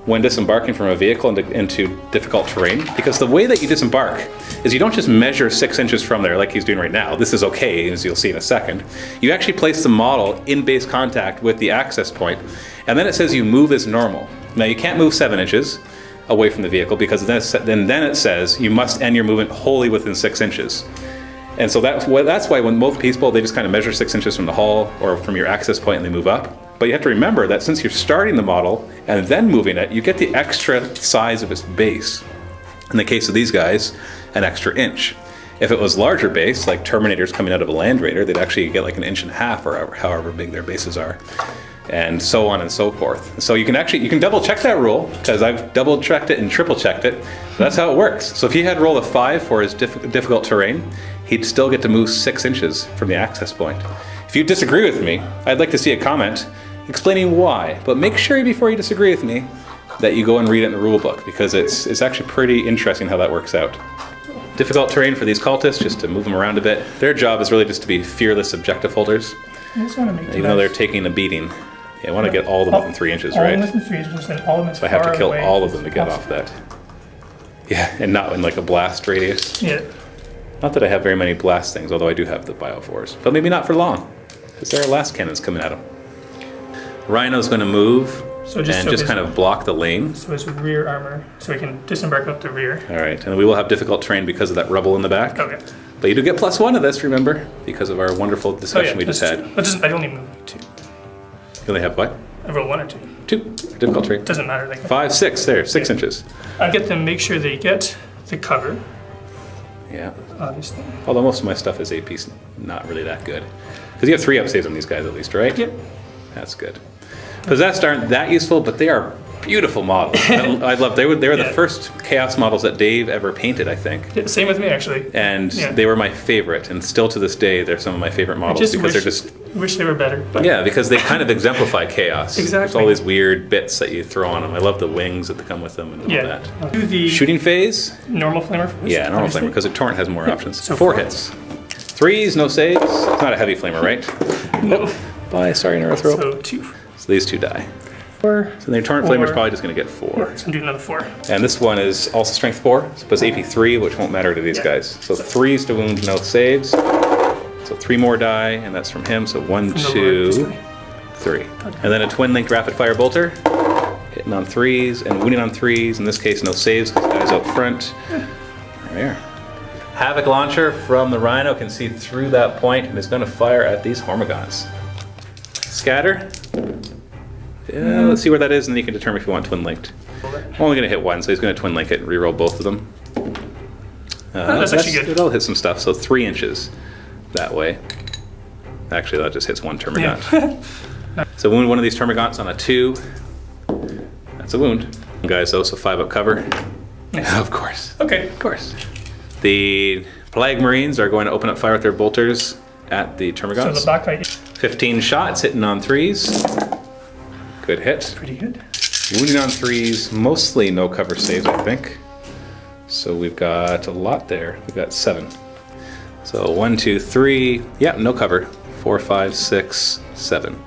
when disembarking from a vehicle into difficult terrain, because the way that you disembark is you don't just measure 6 inches from there like he's doing right now. This is okay, as you'll see in a second. You actually place the model in base contact with the access point, and then it says you move as normal. Now you can't move 7 inches away from the vehicle because then it says you must end your movement wholly within 6 inches. And so that's why when most people, they just kind of measure 6 inches from the hull or from your access point and they move up. But you have to remember that since you're starting the model and then moving it, you get the extra size of its base. In the case of these guys, an extra inch. If it was larger base, like Terminators coming out of a Land Raider, they'd actually get like 1.5 inches or however big their bases are. And so on and so forth. So you can double check that rule, because I've double checked it and triple checked it. That's how it works. So if he had rolled a 5 for his difficult terrain, he'd still get to move 6 inches from the access point. If you disagree with me, I'd like to see a comment explaining why. But make sure before you disagree with me that you go and read it in the rule book, because it's actually pretty interesting how that works out. Difficult terrain for these cultists, just to move them around a bit. Their job is really just to be fearless objective holders, even though they're taking a beating. Yeah, I want to get all of them within 3 inches, right? All within 3 inches, and all of them so I have to kill all of them to get off that. Yeah, and not in like a blast radius. Yeah. Not that I have very many blast things, although I do have the Biovores. But maybe not for long, because there are last cannons coming at him. Rhino's going to move and just kind of block the lane. So his rear armor, so he can disembark up the rear. All right, and we will have difficult terrain because of that rubble in the back. Okay. But you do get +1 of this, remember, because of our wonderful discussion we just had. I only move 2. You only have what? I roll 1 or 2. 2. Difficult terrain. Doesn't matter. Like 5, 6, there, 6 inches. I get them, make sure they get the cover. Yeah. Obviously. Although most of my stuff is AP, not really that good. Because you have 3 up saves on these guys at least, right? Yep. That's good. Possessed aren't that useful, but they are beautiful models. I love. They were the first Chaos models that Dave ever painted, I think. Yeah, same with me, actually. And they were my favorite, and still to this day, they're some of my favorite models because they're just. Wish they were better. But yeah, because they kind of exemplify Chaos. Exactly. There's all these weird bits that you throw on them. I love the wings that come with them and all that. I'll do the shooting phase. Normal flamer first. Yeah, normal flamer because a torrent has more options. So 4 hits. 3s, no saves. It's not a heavy flamer, right? No. Bye. Sorry, Neurothrope. So 2. So these 2 die. 4. So the Torrent Flamer's probably just going to get 4. Yeah, so I'm doing another 4. And this one is also strength 4. So it's AP 3, which won't matter to these guys. So 3s to wound, no saves. So 3 more die, and that's from him. So 1, 2, 3. And then a twin-linked rapid-fire bolter. Hitting on 3s and wounding on 3s. In this case, no saves because the guy's out front. There. Havoc launcher from the Rhino can see through that point and is going to fire at these Hormigons. Scatter. Yeah, let's see where that is, and then you can determine if you want twin-linked. I'm only going to hit 1, so he's going to twin-link it and reroll both of them. That's actually good. It'll hit some stuff, so 3 inches that way. Actually, that just hits 1 Termagant. Yeah. So wound one of these Termagants on a 2. That's a wound. Guys, though, so 5 up cover. Nice. Of course. Okay. Of course. The Plague Marines are going to open up fire with their bolters at the Termagants. So the back guy. 15 shots, hitting on 3s. Good hit. Pretty good. Wounding on 3s, mostly no cover saves, I think. So we've got a lot there. We've got 7. So 1, 2, 3. Yeah, no cover. 4, 5, 6, 7.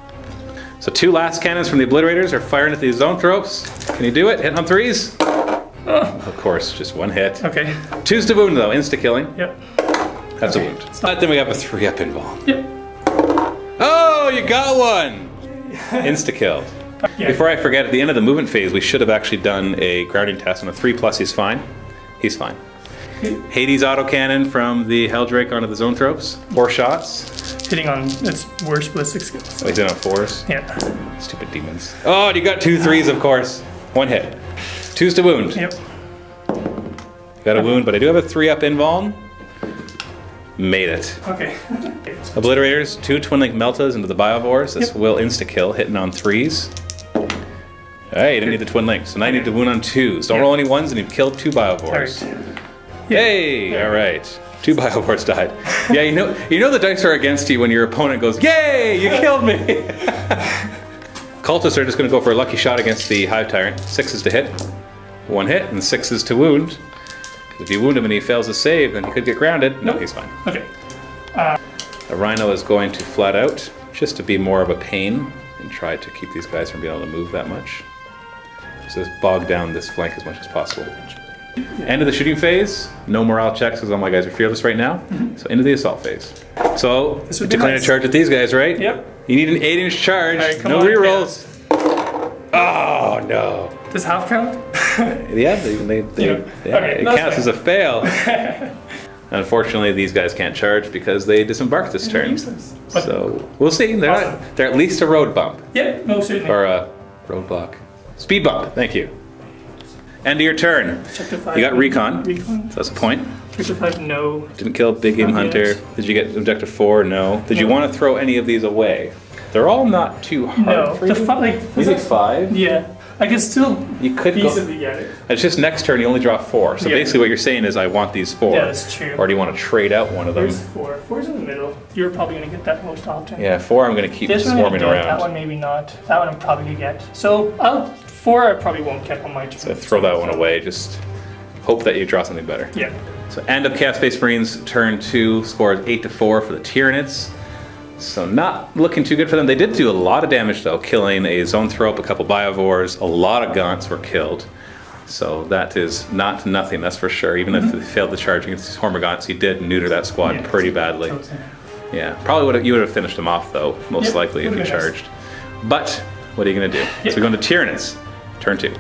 So 2 last cannons from the Obliterators are firing at these Zoanthropes. Can you do it? Hitting on 3s? Of course, just 1 hit. Okay. 2's to wound though, insta-killing. Yep. That's a wound. But then we have a 3-up invuln. Yep. Oh, you got one! Insta-killed. Yeah. Before I forget, at the end of the movement phase, we should have actually done a grounding test on a 3+, he's fine. He's fine. Hades autocannon from the Helldrake onto the Zoanthropes. 4 shots. Hitting on its worst ballistic skills. Oh, he's in on 4s? Yeah. Stupid demons. Oh, and you got 2 3s, of course. 1 hit. 2's to wound. Yep. Got a wound, but I do have a 3-up invuln. Made it. Okay. Obliterators, 2 twin-link Meltas into the Biovores. This will insta-kill, hitting on 3s. Hey, you didn't need the twin link, so now you need to wound on 2s. Don't roll any 1s, and you've killed 2 Biovores. Yay! Alright. 2 Biovores died. Yeah, you know the dice are against you when your opponent goes, yay! You killed me! Cultists are just going to go for a lucky shot against the Hive Tyrant. 6s to hit. 1 hit, and 6s to wound. If you wound him and he fails to save, then he could get grounded. No, he's fine. Okay. A Rhino is going to flat out, just to be more of a pain, and try to keep these guys from being able to move that much. So just bog down this flank as much as possible. End of the shooting phase. No morale checks because all my guys are fearless right now. So into the assault phase. So decline a charge with these guys, right? Yep. You need an 8-inch charge. Right, no rerolls. Oh no. Does half count? Yeah, it counts as a fail. Unfortunately, these guys can't charge because they disembarked this turn. So we'll see. They're at least a road bump. Yeah, no, certainly. Or a roadblock. Speed bump. Thank you. End of your turn. You got recon. So that's a point. Objective 5, no. Didn't kill Big Game Hunter. Did you get objective 4? No. Did you want to throw any of these away? They're all not too hard for you. Maybe 5? Yeah. I could still easily get it. It's just next turn you only draw 4. So basically what you're saying is I want these 4. Yeah, that's true. Or do you want to trade out one of them? There's 4. 4's in the middle. You're probably going to get that most often. Yeah, 4 I'm going to keep swarming around. That one maybe not. That one I'm probably going to get. So 4 I probably won't get on my turn. So throw that one away. Just hope that you draw something better. Yeah. So end of Chaos Space Marines, turn 2, scores 8-4 for the Tyranids. So not looking too good for them. They did do a lot of damage though, killing a Zoanthrope, a couple Biovores, a lot of Gaunts were killed. So that is not nothing, that's for sure. Even if they failed the charge against these Hormagaunts, he did neuter that squad pretty badly. Yeah, probably you would have finished them off though, most likely if you charged. But what are you gonna do? So we go into Tyranids, turn 2.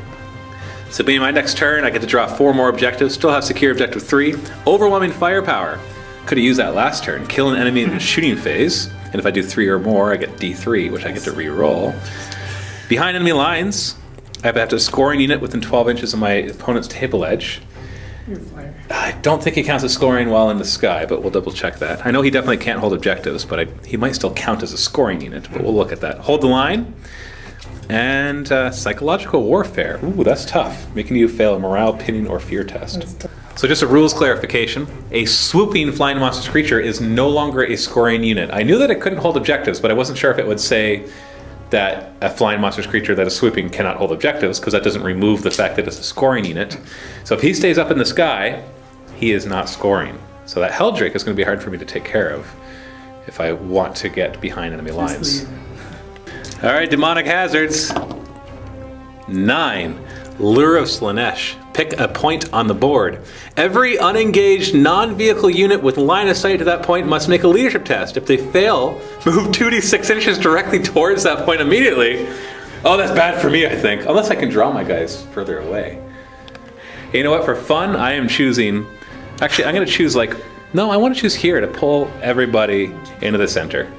So being my next turn, I get to draw 4 more objectives, still have secure objective 3. Overwhelming firepower. Could have used that last turn, kill an enemy in the shooting phase. And if I do 3 or more, I get D3, which I get to re-roll. Behind enemy lines, I have to have a scoring unit within 12 inches of my opponent's table edge. I don't think he counts as scoring while in the sky, but we'll double check that. I know he definitely can't hold objectives, but he might still count as a scoring unit, but we'll look at that. Hold the line. And psychological warfare. Ooh, that's tough. Making you fail a morale, pinning, or fear test. So just a rules clarification. A swooping flying monstrous creature is no longer a scoring unit. I knew that it couldn't hold objectives, but I wasn't sure if it would say that a flying monstrous creature that is swooping cannot hold objectives, because that doesn't remove the fact that it's a scoring unit. So if he stays up in the sky, he is not scoring. So that Helldrake is going to be hard for me to take care of if I want to get behind enemy lines. All right, demonic hazards. 9. Lure of Slaanesh. Pick a point on the board. Every unengaged non-vehicle unit with line of sight to that point must make a leadership test. If they fail, move 2d6 inches directly towards that point immediately. Oh, that's bad for me, I think. Unless I can draw my guys further away. You know what? For fun, I am choosing... Actually, I'm going to choose like... No, I want to choose here to pull everybody into the center.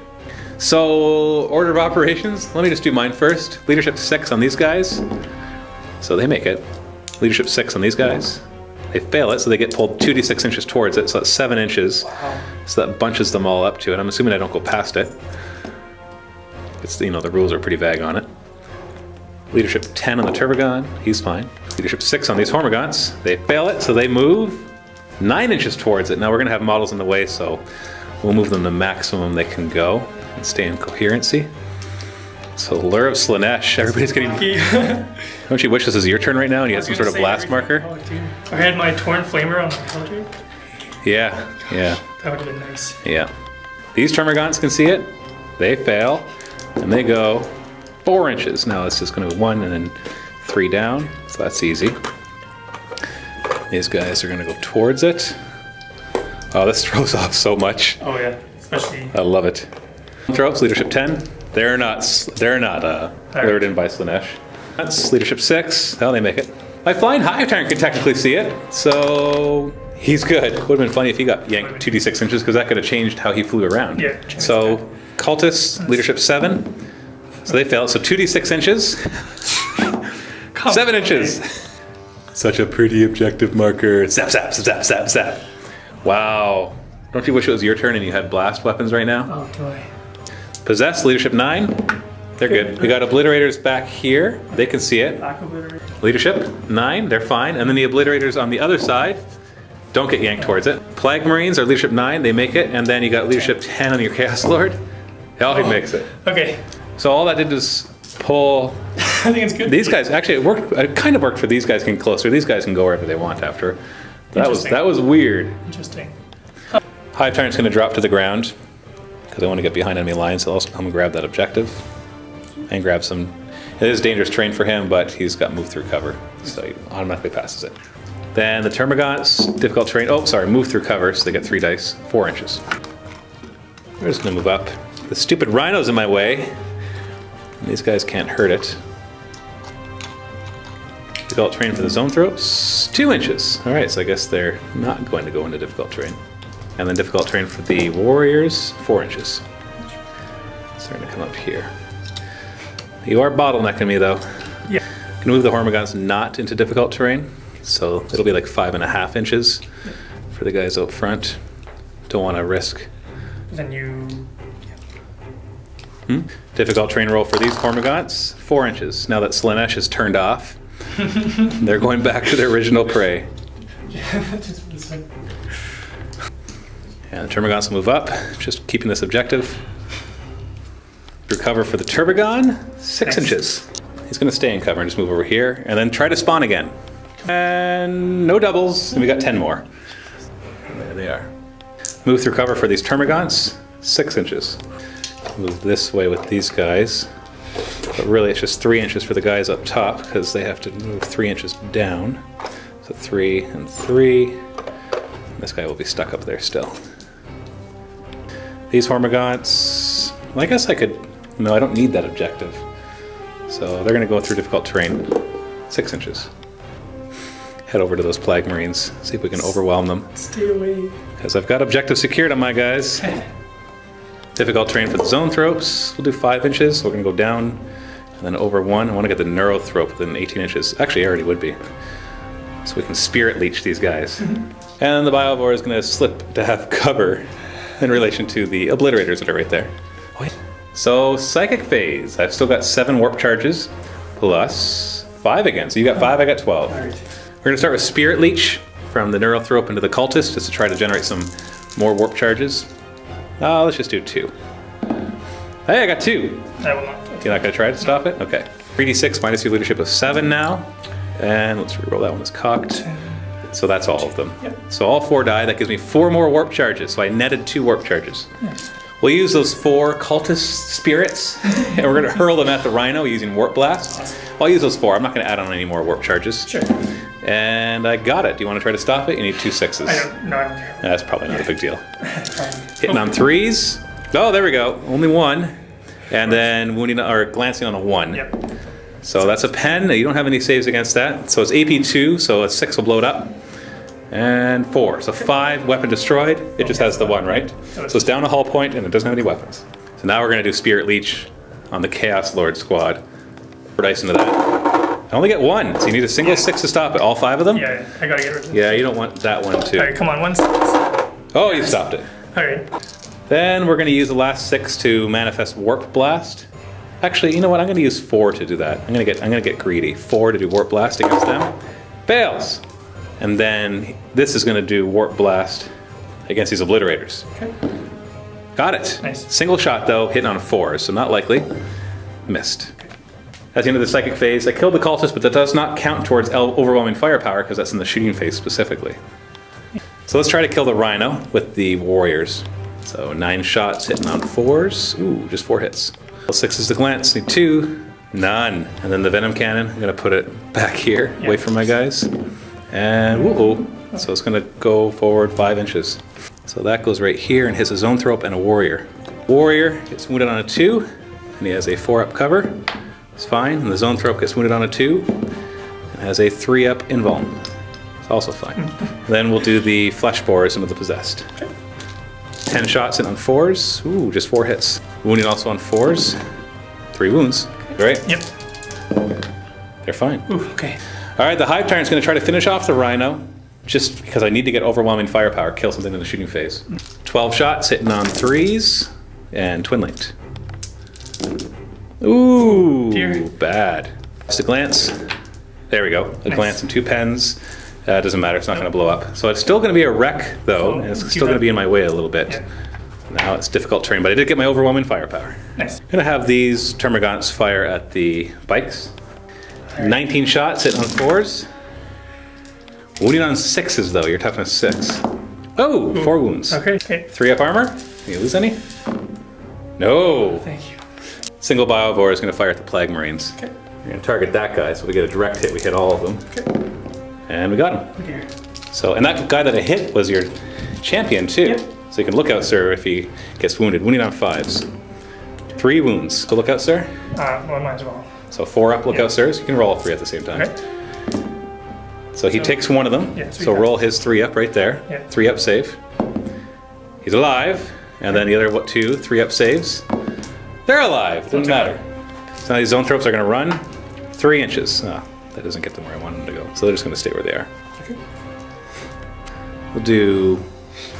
So, order of operations. Let me just do mine first. Leadership 6 on these guys. So they make it. Leadership 6 on these guys. They fail it, so they get pulled 2d6 inches towards it, so that's 7 inches. Wow. So that bunches them all up to it. I'm assuming I don't go past it. It's, you know, the rules are pretty vague on it. Leadership 10 on the Turbogon, he's fine. Leadership 6 on these Hormagaunts. They fail it, so they move 9 inches towards it. Now we're gonna have models in the way, so we'll move them the maximum they can go and stay in coherency. So Lure of Slaanesh, everybody's getting... Don't you wish this is your turn right now and you had some sort of blast marker? Oh, dude. I had my Torn Flamer on my filter. Yeah, yeah. That would have been nice. Yeah. These Termagants can see it. They fail, and they go 4 inches. Now it's just going to go 1 and then 3 down, so that's easy. These guys are going to go towards it. Oh, this throws off so much. Oh yeah, especially... I love it. Throws, Leadership 10. They're not lured in by Slaanesh. That's Leadership 6. Hell, they make it. My Flying Hive Tyrant can technically see it, so he's good. Would have been funny if he got yanked 2d6 inches, because that could have changed how he flew around. Yeah. So, Cultists, Leadership 7. So they failed. So 2d6 inches. 7 inches. Such a pretty objective marker. Zap, zap, zap, zap, zap. Wow. Don't you wish it was your turn and you had blast weapons right now? Oh boy. Possess, Leadership 9. They're good. We got Obliterators back here. They can see it. Back Obliterator. Leadership 9. They're fine. And then the Obliterators on the other side don't get yanked towards it. Plague Marines are Leadership 9. They make it. And then you got Leadership 10 on your Chaos Lord. Oh, he makes it. Okay. So all that did was pull... I think it's good. These guys, actually it worked. It kind of worked for these guys getting closer. These guys can go wherever they want after. That was weird. Interesting. Hive Tyrant's going to drop to the ground because I want to get behind enemy lines. So I'll come and grab that objective and grab some. It is dangerous terrain for him, but he's got move through cover, so he automatically passes it. Then the Termagants, difficult terrain. Oh, sorry, move through cover, so they get 3 dice, 4 inches. We're just going to move up. The stupid rhino's in my way. And these guys can't hurt it. Difficult terrain for the zone throats, 2 inches. All right, so I guess they're not going to go into difficult terrain. And then difficult terrain for the warriors, 4 inches. Starting to come up here. You are bottlenecking me though. Yeah. Can move the Hormagaunts not into difficult terrain, so it'll be like 5.5 inches for the guys out front. Don't want to risk. Then you... Difficult terrain roll for these Hormagaunts, 4 inches. Now that Slaanesh is turned off, they're going back to their original prey. And the Termagants will move up, just keeping this objective. Recover for the Turbogon, 6 inches. He's going to stay in cover and just move over here, and then try to spawn again. And no doubles, and we got 10 more. And there they are. Move through cover for these Termagants, 6 inches. Move this way with these guys. But really it's just 3 inches for the guys up top, because they have to move 3 inches down. So 3 and 3. This guy will be stuck up there still. These Hormagaunts, well, I guess I could, no, I don't need that objective. So they're gonna go through difficult terrain, 6 inches. Head over to those Plague Marines, see if we can overwhelm them. Stay away. Because I've got objective secured on my guys. Difficult terrain for the zone thropes, we'll do 5 inches. So we're gonna go down and then over 1. I wanna get the Neurothrope within 18 inches. Actually, I already would be. So we can Spirit Leech these guys. And the Biovore is gonna slip to have cover in relation to the Obliterators that are right there. So, Psychic Phase. I've still got 7 warp charges, plus 5 again. So you got 5, I got 12. We're gonna start with Spirit Leech from the Neurothrope into the Cultist, just to try to generate some more warp charges. Let's just do 2. Hey, I got 2. I will not. You're not gonna try to stop it? Okay. 3d6 minus your leadership of 7 now. And let's reroll that one, it's cocked. So that's all of them. Yep. So all 4 die, that gives me 4 more warp charges. So I netted 2 warp charges. Nice. We'll use those 4 cultist spirits, and we're gonna hurl them at the rhino using Warp Blast. Awesome. I'll use those 4. I'm not going to add on any more warp charges. Sure. And I got it. Do you want to try to stop it? You need 2 6s. I don't care. That's probably not a big deal. Hitting on 3s. Oh, there we go. Only 1. And then wounding or glancing on a 1. Yep. So that's a pen. You don't have any saves against that. So it's AP 2, so a 6 will blow it up. And 4. So 5, weapon destroyed. It just has the 1, right? So it's down a hull point and it doesn't have any weapons. So now we're going to do Spirit Leech on the Chaos Lord squad. 4 dice into that. I only get 1, so you need a single 6 to stop it. All 5 of them? Yeah, I gotta get rid of this. Yeah, you don't want that one too. Alright, come on, 1 6. Oh, you stopped it. Alright. Then we're going to use the last 6 to manifest Warp Blast. Actually, you know what? I'm going to use 4 to do that. I'm going to get greedy. 4 to do Warp Blast against them. Fails. And then this is going to do Warp Blast against these Obliterators. Okay. Got it. Nice. Single shot though, hitting on a 4, so not likely. Missed. At the end of the psychic phase, I killed the cultist, but that does not count towards overwhelming firepower because that's in the shooting phase specifically. So let's try to kill the Rhino with the warriors. So 9 shots hitting on 4s. Ooh, just 4 hits. 6s to glance, need 2, none. And then the venom cannon, I'm gonna put it back here, away from my guys. And whoa, so it's gonna go forward 5 inches. So that goes right here and hits a Zoanthrope and a warrior. Warrior gets wounded on a 2, and he has a 4-up cover. It's fine, and the Zoanthrope gets wounded on a 2, and has a 3-up invuln. It's also fine. Then we'll do the flesh borers into the possessed. 10 shots in on 4s. Ooh, just 4 hits. Wounding also on 4s. 3 wounds. Right? Yep. They're fine. Ooh, okay. All right, the Hive Tyrant's going to try to finish off the Rhino, just because I need to get overwhelming firepower, kill something in the shooting phase. 12 shots hitting on 3s, and twin linked. Ooh, Dear. bad. Just a glance. There we go. A glance and 2 pens. Doesn't matter, it's not going to blow up. So it's still going to be a wreck, though, and it's still going to be in my way a little bit. Yeah. Now it's difficult terrain, but I did get my overwhelming firepower. Nice. I'm going to have these Termagants fire at the bikes. 19 shots hitting on 4s. Wounding on 6s, though. You're toughness 6. Oh, ooh. 4 wounds. Okay. 3-up armor. Did you lose any? No. Thank you. Single Biovore is going to fire at the Plague Marines. Okay. We're going to target that guy, so we get a direct hit. We hit all of them. Okay. And we got him. Oh dear. So, and that guy that I hit was your champion, too. Yep. So you can look out, sir, if he gets wounded. Wounding on 5s. 3 wounds. So look out, sir. Well, might as well. So 4 up, look out, sirs. You can roll all 3 at the same time. Okay. So he takes one of them. Yeah, so roll his 3 up right there. Yeah. 3 up save. He's alive. And then the other 2 3-up saves. They're alive. Doesn't matter. So now these Zoanthropes are going to run 3 inches. Oh, that doesn't get them where I want them to go. So they're just going to stay where they are. Okay. We'll do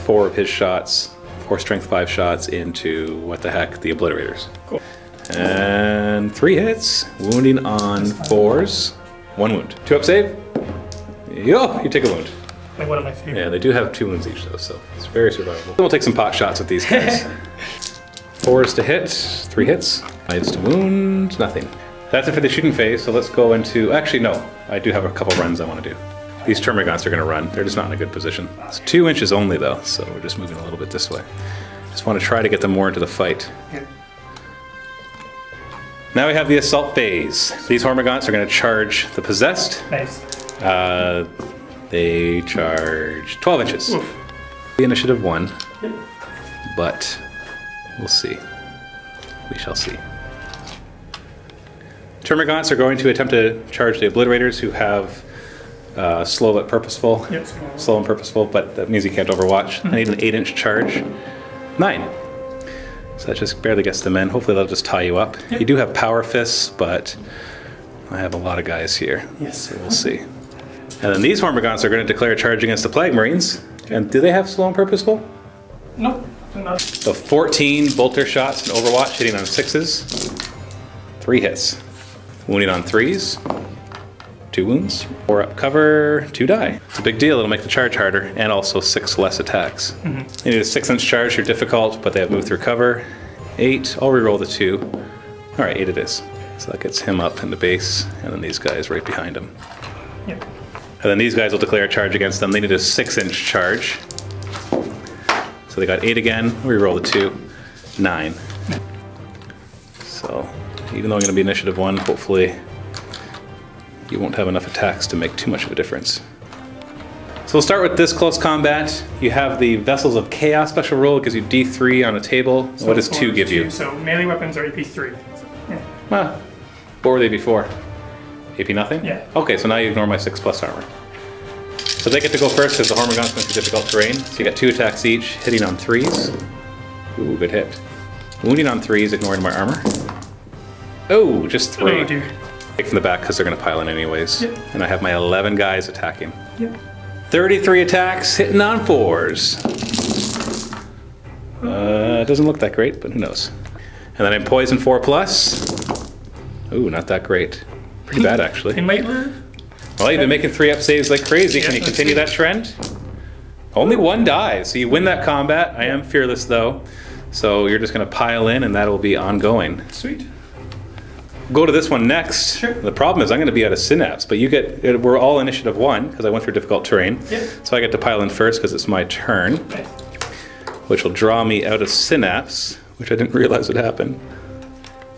4 of his shots. 4 strength 5 shots into, what the heck, the Obliterators. Cool. And 3 hits. Wounding on 4s. 1 wound. 2-up save. Yo, you take a wound. Like one of my favorites. Yeah, they do have 2 wounds each though, so it's very survivable. Then we'll take some pot shots with these guys. 4s to hit, 3 hits. 5s to wound, nothing. That's it for the shooting phase, so let's go into, actually no, I do have a couple runs I want to do. These Termagants are going to run. They're just not in a good position. It's 2 inches only though, so we're just moving a little bit this way. Just want to try to get them more into the fight. Yeah. Now we have the assault phase. These Hormagaunts are going to charge the possessed. Nice. They charge 12 inches. Oof. The initiative 1, Yep. but we'll see. We shall see. Termagants are going to attempt to charge the Obliterators who have slow but purposeful. Yep. Slow and purposeful, but that means you can't overwatch. I need an 8-inch charge. 9. So that just barely gets them in. Hopefully they'll just tie you up. Yep. You do have power fists, but I have a lot of guys here. Yes. So we'll see. And then these Hormagaunts are going to declare a charge against the Plague Marines. And do they have slow and purposeful? Nope. Not. So 14 bolter shots in Overwatch, hitting on 6s. 3 hits. Wounding on 3s. 2 wounds. 4 up cover, 2 die. It's a big deal. It'll make the charge harder, and also 6 less attacks. They need a 6-inch charge. They're difficult, but they have moved through cover. 8. I'll reroll the 2. All right, 8 it is. So that gets him up into base, and then these guys right behind him. Yep. And then these guys will declare a charge against them. They need a 6-inch charge. So they got 8 again. Reroll the 2. 9. So even though I'm going to be initiative 1, hopefully you won't have enough attacks to make too much of a difference. So we'll start with this close combat. You have the Vessels of Chaos special rule. It gives you D3 on a table. So what does 2 give you? So melee weapons are AP 3. Yeah. Well, what were they before? AP nothing? Yeah. Okay, so now you ignore my 6+ armor. So they get to go first because the Hormagaunts went through difficult terrain. So you got 2 attacks each, hitting on 3s. Ooh, good hit. Wounding on 3s, ignoring my armor. Oh, just 3. Oh dear. Take from the back because they're going to pile in anyways. Yep. And I have my 11 guys attacking. Yep. 33 attacks, hitting on 4s. It doesn't look that great, but who knows. And then I'm poison 4+. Ooh, not that great. Pretty bad actually. They might live. Well, you've been making 3-up saves like crazy. Yeah, Can you continue that trend? Only 1 dies, so you win that combat. I am fearless though. So you're just going to pile in and that'll be ongoing. Sweet. Go to this one next. Sure. The problem is I'm going to be out of synapse, but you get, we're all initiative 1 because I went through difficult terrain. Yep. So I get to pile in first because it's my turn, Nice. which will draw me out of synapse, which I didn't realize would happen.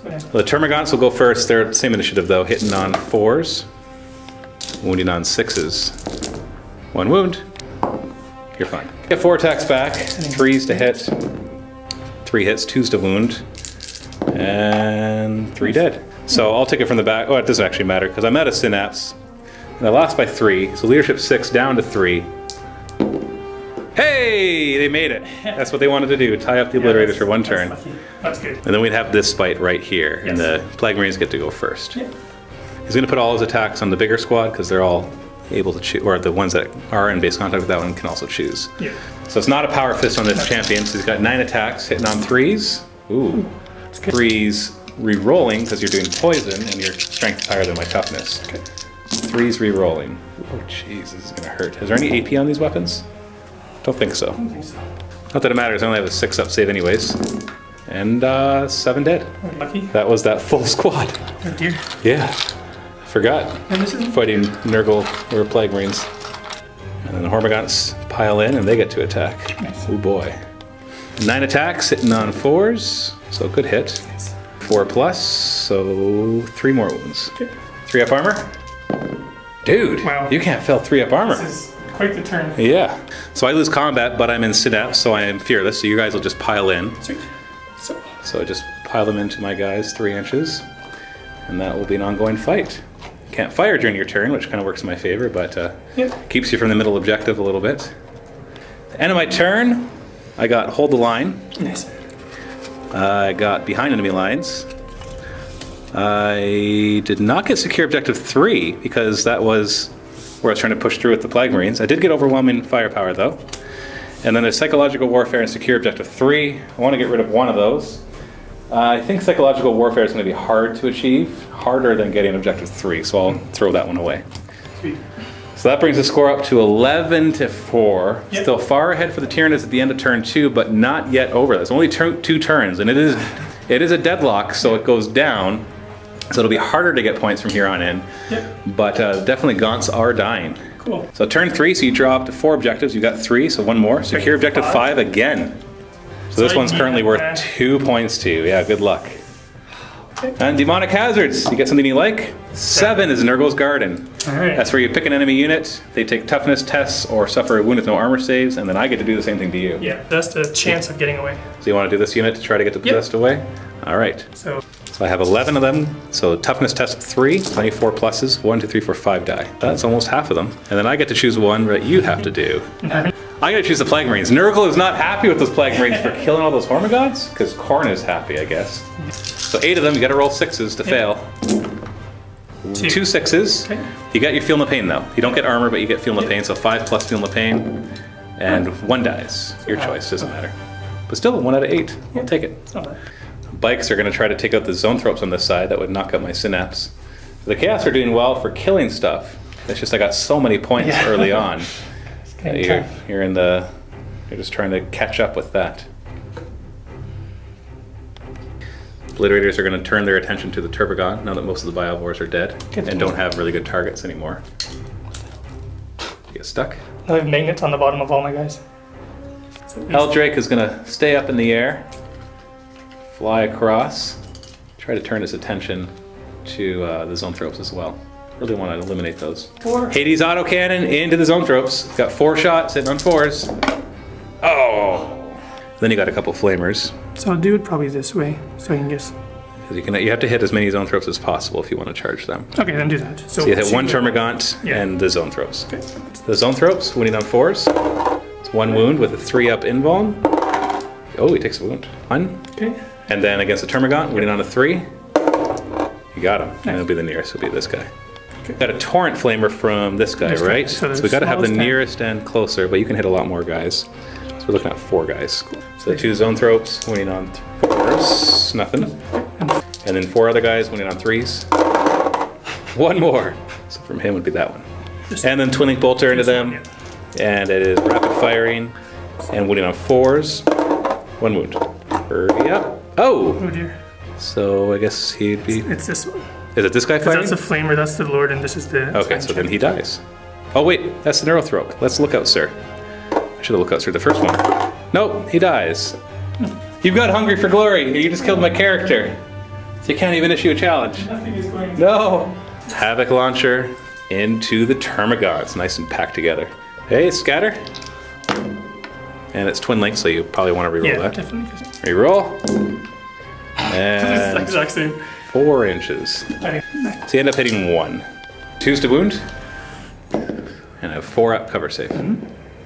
Okay. The Termagants will go first. They're same initiative though, hitting on 4s, wounding on 6s. 1 wound. You're fine. Get 4 attacks back, 3s to hit, 3 hits, 2s to wound, and 3 dead. So I'll take it from the back. Oh, it doesn't actually matter because I'm out of synapse. And I lost by 3, so leadership 6 down to 3. Hey, they made it. That's what they wanted to do, tie up the obliterators for 1 turn. Lucky. That's good. And then we'd have this fight right here, Yes. and the Plague Marines get to go first. Yeah. He's going to put all his attacks on the bigger squad because they're all able to choose, or the ones that are in base contact with that one can also choose. Yeah. So it's not a power fist on this champion, so he's got 9 attacks, hitting on 3s. Ooh. 3s re-rolling because you're doing poison and your strength is higher than my toughness. Okay. 3s re-rolling. Oh jeez, this is going to hurt. Is there any AP on these weapons? Don't think so. I don't think so. Not that it matters, I only have a 6-up save anyways. And 7 dead. Lucky. That was that full squad. Oh dear. Yeah, forgot. And this is Fighting Nurgle or Plague Marines. And then the Hormagaunts pile in and they get to attack. Nice. Oh boy. 9 attacks, hitting on 4s, so good hit. Nice. 4+, so 3 more wounds. Okay. 3-up armor? Dude, Wow. you can't fail 3-up armor. This is quite the turn. Yeah. So I lose combat, but I'm in synapse, so I am fearless, so you guys will just pile in. Sweet. So I just pile them into my guys 3 inches, and that will be an ongoing fight. Can't fire during your turn, which kind of works in my favor, but Yep. keeps you from the middle objective a little bit. The end of my turn, I got hold the line. Nice. I got behind enemy lines. I did not get secure objective 3 because that was where I was trying to push through with the Plague Marines. I did get overwhelming firepower though. And then there's psychological warfare and secure objective 3. I want to get rid of one of those. I think psychological warfare is going to be hard to achieve, harder than getting objective 3, so I'll throw that one away. Sweet. So that brings the score up to 11-4. Yep. Still far ahead for the Tyranids at the end of turn 2, but not yet over. That's only 2 turns, and it is a deadlock, so it goes down. So it'll be harder to get points from here on in. Yep. But definitely Gaunts are dying. Cool. So turn 3, so you draw up to 4 objectives. You got 3, so 1 more. Secure objective 5 again. So this one's currently worth 2 points to you. Yeah, good luck. Okay. And demonic hazards. You get something you like? 7 is Nurgle's Garden. All right. That's where you pick an enemy unit. They take toughness tests or suffer a wound with no armor saves, and then I get to do the same thing to you. Yeah, that's the chance of getting away. So you want to do this unit to try to get the possessed away? All right. So So I have 11 of them. So toughness test of 3, 24 pluses, 1, 2, 3, 4, 5 die. That's almost half of them. And then I get to choose one that you have to do. I gotta choose the Plague Marines. Nurgle is not happy with those Plague Marines for killing all those Hormagaunts, because Khorne is happy, I guess. So 8 of them, you gotta roll 6s to fail. 2 6s. Okay. You got your Feel No Pain though. You don't get armor, but you get Feel No Pain, so 5 plus Feel No Pain, and 1 dies. Your choice, doesn't matter. But still, 1 out of 8. I'll take it. it's not bad. Bikes are gonna try to take out the zone thropes on this side. That would knock out my synapse. The Chaos are doing well for killing stuff. It's just I got so many points early on. You're just trying to catch up with that. Obliterators are going to turn their attention to the Turbogon now that most of the Biovores are dead and don't have really good targets anymore. You get stuck. I have magnets on the bottom of all my guys. So Eldrake is going to stay up in the air, fly across, try to turn his attention to the Zoanthropes as well. Really want to eliminate those. 4. Hades autocannon into the zoanthropes. Got 4 shots, hitting on 4s. Oh! Then you got a couple flamers. So I'll do it probably this way, so I can just... You have to hit as many zoanthropes as possible if you want to charge them. Okay, then do that. So you hit 1 termagant and the zoanthropes. Okay. The zoanthropes, winning on 4s. It's 1 wound with a 3-up invuln. Oh, he takes a wound. 1. Okay. And then against the termagant, winning on a 3. You got him. Nice. And it'll be the nearest, it'll be this guy. Okay. Got a torrent flamer from this guy, right? So we got to have the nearest and closer, but you can hit a lot more guys. So we're looking at 4 guys. Cool. So the 2 zoanthropes winning on 4s, nothing. And then 4 other guys winning on 3s. 1 more. So from him would be that one. And then Twin Link Bolter into them. And it is rapid firing and winning on 4s. 1 wound. Hurry up. Oh! Oh dear. So I guess he'd be... It's this one. Is it this guy fighting? That's the flamer, that's the lord, and this is the... Okay, so then he dies. Oh wait, that's the Neurothrope. Let's look out, sir. I should have looked out, sir, the first one. Nope, he dies. You've got hungry for glory. You just killed my character. So you can't even issue a challenge. Nothing is going... No! Havoc Launcher into the Termagant. It's nice and packed together. Hey, scatter. And it's Twin Link, so you probably want to reroll that. Yeah, definitely. Reroll. And It's the exact same. 4 inches. Okay. So you end up hitting 1. 2's to wound. And a 4-up cover save.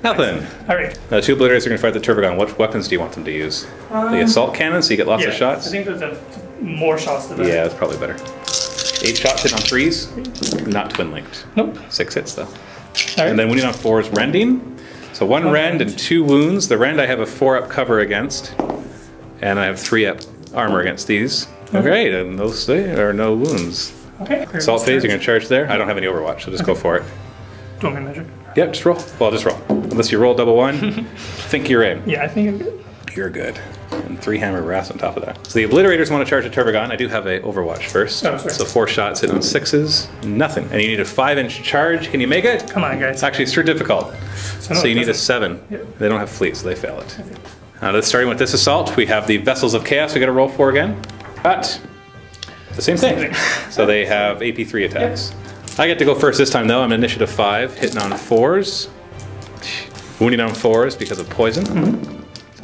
Nothing. Alright. Now 2 obliterators are going to fight the Termagant. What weapons do you want them to use? The assault cannon, so you get lots of shots? I think there's more shots than that. Yeah, that's probably better. 8 shots hit on 3s. Not twin linked. Nope. 6 hits though. Right. And then winning on 4s, rending. So 1 rend and 2 wounds. The rend I have a 4-up cover against. And I have 3-up armor against these. Okay, and those are no wounds. Okay. Assault phase, you're going to charge there. I don't have any Overwatch, so just go for it. Do you want me to measure? Yep, just roll. Well, just roll. Unless you roll double 1, think you're in. Yeah, I think I'm good. You're good. And 3 hammer wraths on top of that. So the obliterators want to charge a Termagant. I do have a Overwatch first. Oh, sorry. So 4 shots hit on 6s. Nothing. And you need a 5-inch charge. Can you make it? Come on, guys. Actually, it's too difficult. So you need a 7. Yep. They don't have fleet, so they fail it. Starting with this assault, we have the Vessels of Chaos we got to roll for again. But the same thing. So they have AP 3 attacks. Yep. I get to go first this time though. I'm initiative 5, hitting on 4s. Wounding on 4s because of poison.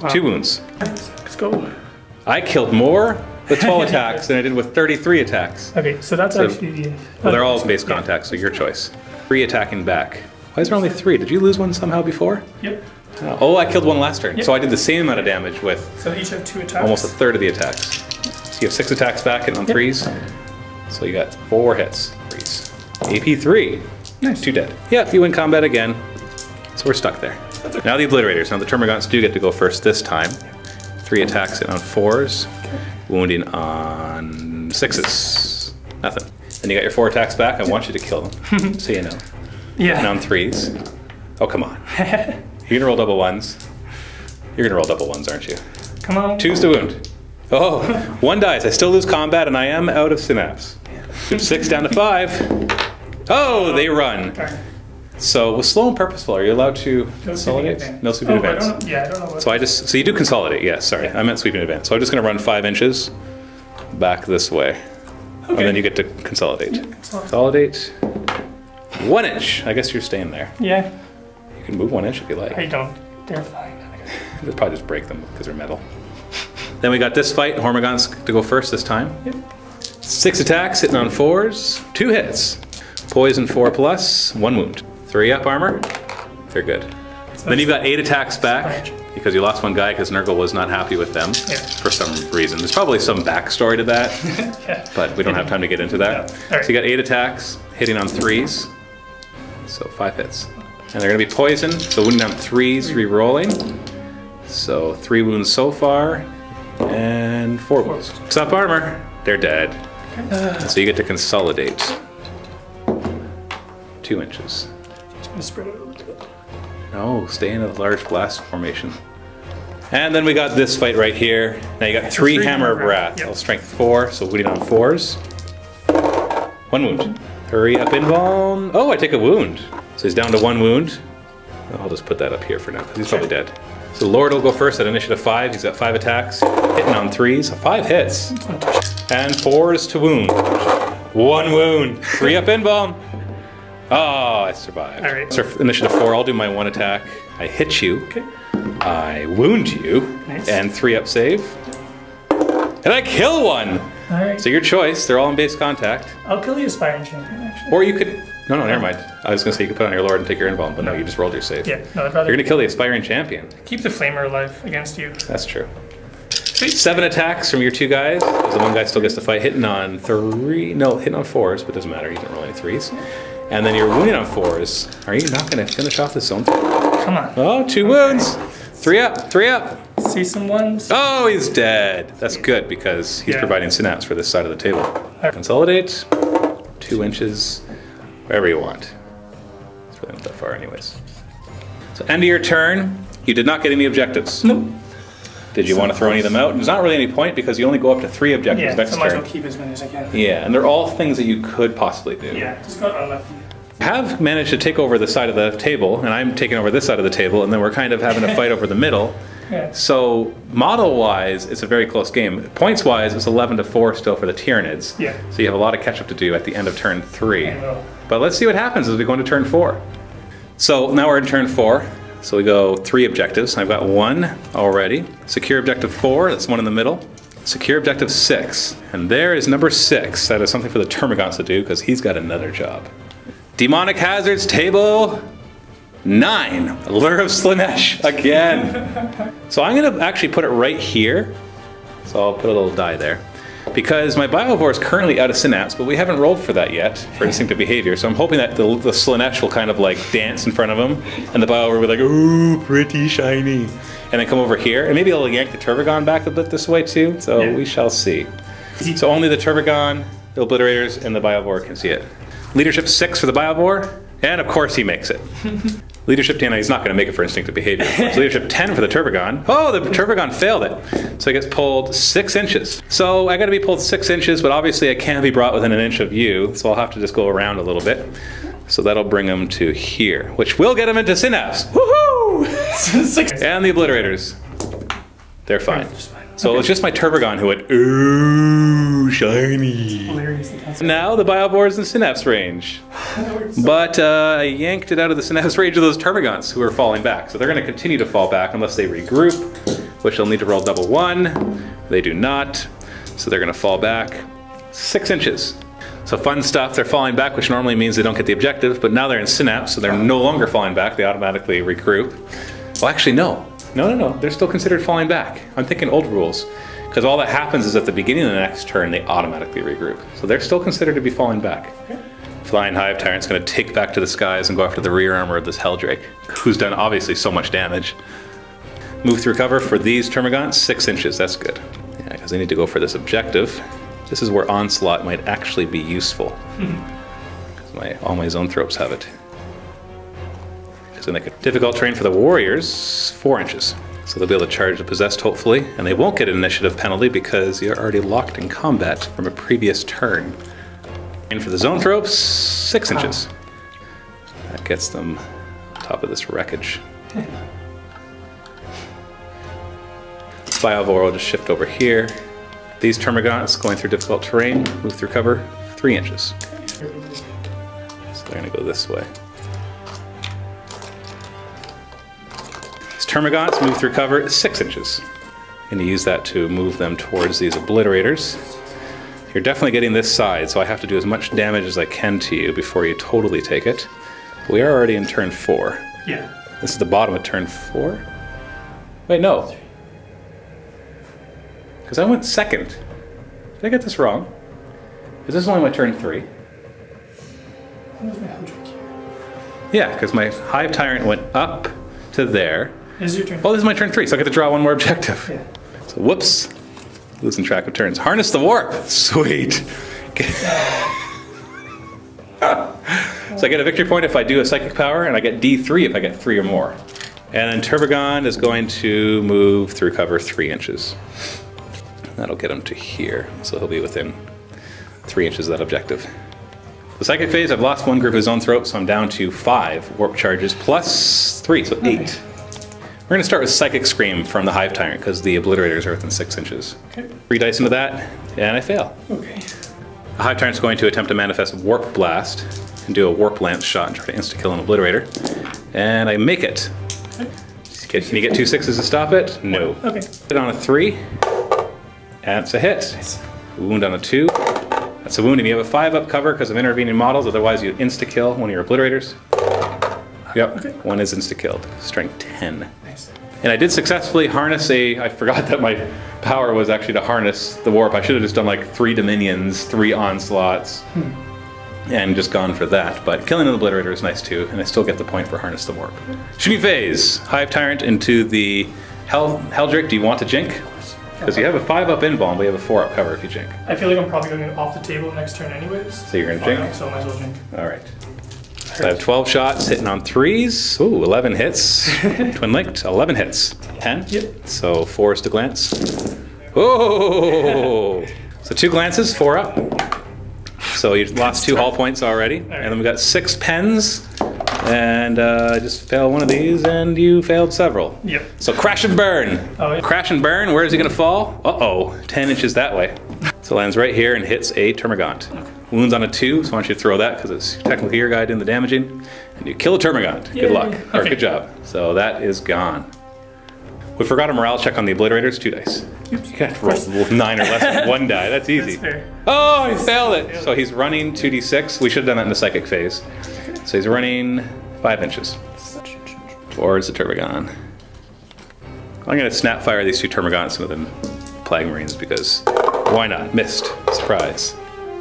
Wow. 2 wounds. Let's go. I killed more with 12 attacks than I did with 33 attacks. Okay, so that's actually... Well, they're all base contacts, so your choice. 3 attacking back. Why is there only 3? Did you lose one somehow before? Yep. Oh, I killed one last turn. Yep. So I did the same amount of damage with... So each have 2 attacks? Almost a third of the attacks. So you have 6 attacks back hitting on 3s. So you got 4 hits. 3s. AP 3. Nice. 2 dead. Yep, you win combat again. So we're stuck there. Now the obliterators. Now the Termagants do get to go first this time. 3 attacks hit on 4s. Wounding on 6s. Nothing. Then you got your 4 attacks back. I want you to kill them. So you know. Yeah. And on 3s. Oh, come on. You're gonna roll double 1s. You're gonna roll double 1s, aren't you? Come on. 2's to wound. Oh, 1 dies. I still lose combat and I am out of synapse. 6 down to 5. Oh, they run. Okay. So with slow and purposeful, are you allowed to consolidate? No sweeping advance. I don't know. So so you do consolidate. Yes, sorry. I meant sweeping advance. So I'm just gonna run 5 inches back this way. Okay. And then you get to consolidate. Yeah, consolidate. 1 inch. I guess you're staying there. Yeah. You can move 1 inch if you like. I don't. They're fine. They'll probably just break them because they're metal. Then we got this fight. Hormagons to go first this time. Yep. 6 attacks, hitting on 4s. 2 hits. Poison 4+, 1 wound. 3-up armor. They're good. Then you've got 8 attacks back because you lost 1 guy because Nurgle was not happy with them for some reason. There's probably some backstory to that, but we don't have time to get into that. Right. So you got 8 attacks, hitting on 3s. So 5 hits. And they're going to be poisoned, so wounding on 3s, re-rolling. So 3 wounds so far, and 4 wounds. 6-up armor, they're dead. So you get to consolidate. 2 inches. Just gonna spread it a little bit. No, stay in a large blast formation. And then we got this fight right here. Now you got 3 hammer of wrath. Yep. Strength 4, so wounding on 4s. 1 wound. Hurry up, invuln. Oh, I take a wound. So he's down to 1 wound. I'll just put that up here for now because he's probably dead. So Lord will go first at initiative 5. He's got 5 attacks, hitting on 3s, 5 hits, and 4s to wound. 1 wound. 3 up inbound. Oh, I survived. All right. So initiative 4, I'll do my 1 attack. I hit you. Okay. I wound you. Nice. And 3 up save. And I kill 1. All right. So your choice. They're all in base contact. I'll kill the Aspiring Champion, actually. Or you could... No, never mind. I was going to say you could put on your Lord and take your inbound, but no, you just rolled your save. Yeah, no, I'd rather You're going to kill the Aspiring Champion. keep the Flamer alive against you. That's true. 7 attacks from your 2 guys. Because the 1 guy still gets to fight. Hitting on 3... No, hitting on 4s, but it doesn't matter. You didn't roll any 3s. And then you're wounding on 4s. Are you not going to finish off this zone? Come on. Oh, 2 wounds. 3 up. 3 up. See some ones. Oh, he's dead. That's good because he's providing synapse for this side of the table. Consolidate. 2 inches. Wherever you want. It's really not that far anyways. So end of your turn. You did not get any objectives. Nope. Did you want to throw any of them out? There's not really any point because you only go up to 3 objectives Yeah, next so I might as turn. well keep as many as I can. Yeah, and they're all things that you could possibly do. Yeah, just got unlucky. Have managed to take over the side of the table, and I'm taking over this side of the table, and then we're kind of having a fight over the middle. Yeah. So model-wise, it's a very close game. Points-wise, it's 11-4 still for the Tyranids. Yeah. So you have a lot of catch-up to do at the end of turn 3. I know. But let's see what happens as we go into turn 4. So now we're in turn 4. So we go 3 objectives. I've got 1 already. Secure objective 4, that's 1 in the middle. Secure objective 6. And there is number 6. That is something for the Termagants to do because he's got another job. Demonic Hazards, table 9. Lure of Slanesh again. So I'm going to actually put it right here. So I'll put a little die there. Because my Biovore is currently out of synapse, but we haven't rolled for that yet, for instinctive behavior. So I'm hoping that the Slanesh will kind of like dance in front of him, and the Biovore will be like, ooh, pretty shiny. And then come over here, and maybe it'll yank the Turvagon back a bit this way too, so we shall see. So only the Turvagon, the Obliterators, and the Biovore can see it. Leadership 6 for the Biovore, and of course he makes it. Leadership 10, he's not going to make it for instinctive behavior. So leadership 10 for the Turvagon. Oh, the Turvagon failed it. So he gets pulled 6 inches. So I got to be pulled 6 inches, but obviously I can't be brought within an inch of you, so I'll have to just go around a little bit. So that'll bring him to here, which will get him into Synapse. Woohoo! And the Obliterators. They're fine. So it was just my Turvagon who went, ooh, shiny. Now the Biovore is in Synapse range. But I yanked it out of the Synapse range of those Termagants who are falling back. So they're going to continue to fall back unless they regroup, which they'll need to roll double 1. They do not. So they're going to fall back 6 inches. So fun stuff, they're falling back, which normally means they don't get the objective, but now they're in Synapse, so they're no longer falling back, they automatically regroup. Well, actually, no. No, they're still considered falling back. I'm thinking old rules, because all that happens is at the beginning of the next turn, they automatically regroup. So they're still considered to be falling back. Okay. Flying Hive Tyrant's going to take back to the skies and go after the rear armor of this Helldrake, who's done obviously so much damage. Move through cover for these Termagants, 6 inches, that's good. Yeah, because they need to go for this objective. This is where Onslaught might actually be useful. Because all my Zoanthropes have it. So they make a difficult terrain for the Warriors, 4 inches. So they'll be able to charge the Possessed, hopefully, and they won't get an initiative penalty because you're already locked in combat from a previous turn. And for the Zoanthropes, 6 inches. That gets them on top of this wreckage. Biovore will just shift over here. These Termagants going through difficult terrain, move through cover, 3 inches. So they're going to go this way. These Termagants move through cover, 6 inches. I'm going to use that to move them towards these Obliterators. You're definitely getting this side, so I have to do as much damage as I can to you before you totally take it. But we are already in turn 4. Yeah. This is the bottom of turn 4? Wait, no. Because I went second. Did I get this wrong? Is this only my turn 3? Yeah, because my Hive Tyrant went up to there. This is your turn. Oh, this is my turn 3, so I get to draw 1 more objective. Yeah. So whoops. Losing track of turns. Harness the Warp. Sweet. So I get a victory point if I do a Psychic Power, and I get D3 if I get 3 or more. And then Turvagon is going to move through cover 3 inches. That'll get him to here, so he'll be within 3 inches of that objective. The Psychic phase, I've lost 1 group of Zoanthrope, so I'm down to 5 Warp Charges plus 3, so 8. We're going to start with Psychic Scream from the Hive Tyrant, because the Obliterators are within 6 inches. Okay. 3 dice into that, and I fail. Okay. The Hive Tyrant's going to attempt to manifest Warp Blast and do a Warp Lance shot and try to insta-kill an Obliterator. And I make it. Okay. Can you get 2 6s to stop it? No. Okay. Hit on a 3, and it's a hit. Nice. Wound on a 2. That's a wound, and you have a 5-up cover because of intervening models, otherwise you insta-kill one of your Obliterators. Yep, okay. One is insta-killed. Strength 10. Nice. And I did successfully harness I forgot that my power was actually to harness the warp. I should have just done like 3 Dominions, 3 Onslaughts, and just gone for that. But killing an Obliterator is nice too, and I still get the point for harness the warp. Shooting phase. Hive Tyrant into the Heldrick. Do you want to Jink? Because you have a 5-up invuln, but you have a 4-up cover if you Jink. I feel like I'm probably going off the table next turn anyways. So you're going to Jink? So I might as well Jink. Alright. So I have 12 shots hitting on 3s. Ooh, 11 hits. Twin linked, 11 hits. 10? Yep. So 4s to glance. Oh! So 2 glances, 4 up. So you've lost 2 hull points already. And then we've got 6 pens. And I just failed one of these, and you failed several. Yep. So crash and burn. Oh, yeah. Crash and burn, where is he going to fall? Uh-oh, 10 inches that way. So lands right here and hits a Termagant. Okay. Wounds on a 2, so I want you to throw that because it's technically your guy doing the damaging. And you kill a Termagant. Good luck. Or good job. So that is gone. We forgot a morale check on the Obliterators, 2 dice. Oops. You got to roll 9 or less than 1 die. That's easy. That's fair. Oh, he failed it. So he's running 2d6. We should have done that in the psychic phase. So he's running 5 inches. Towards the Termagant. I'm going to snap fire these 2 Termagants into the Plague Marines because why not? Missed. Surprise.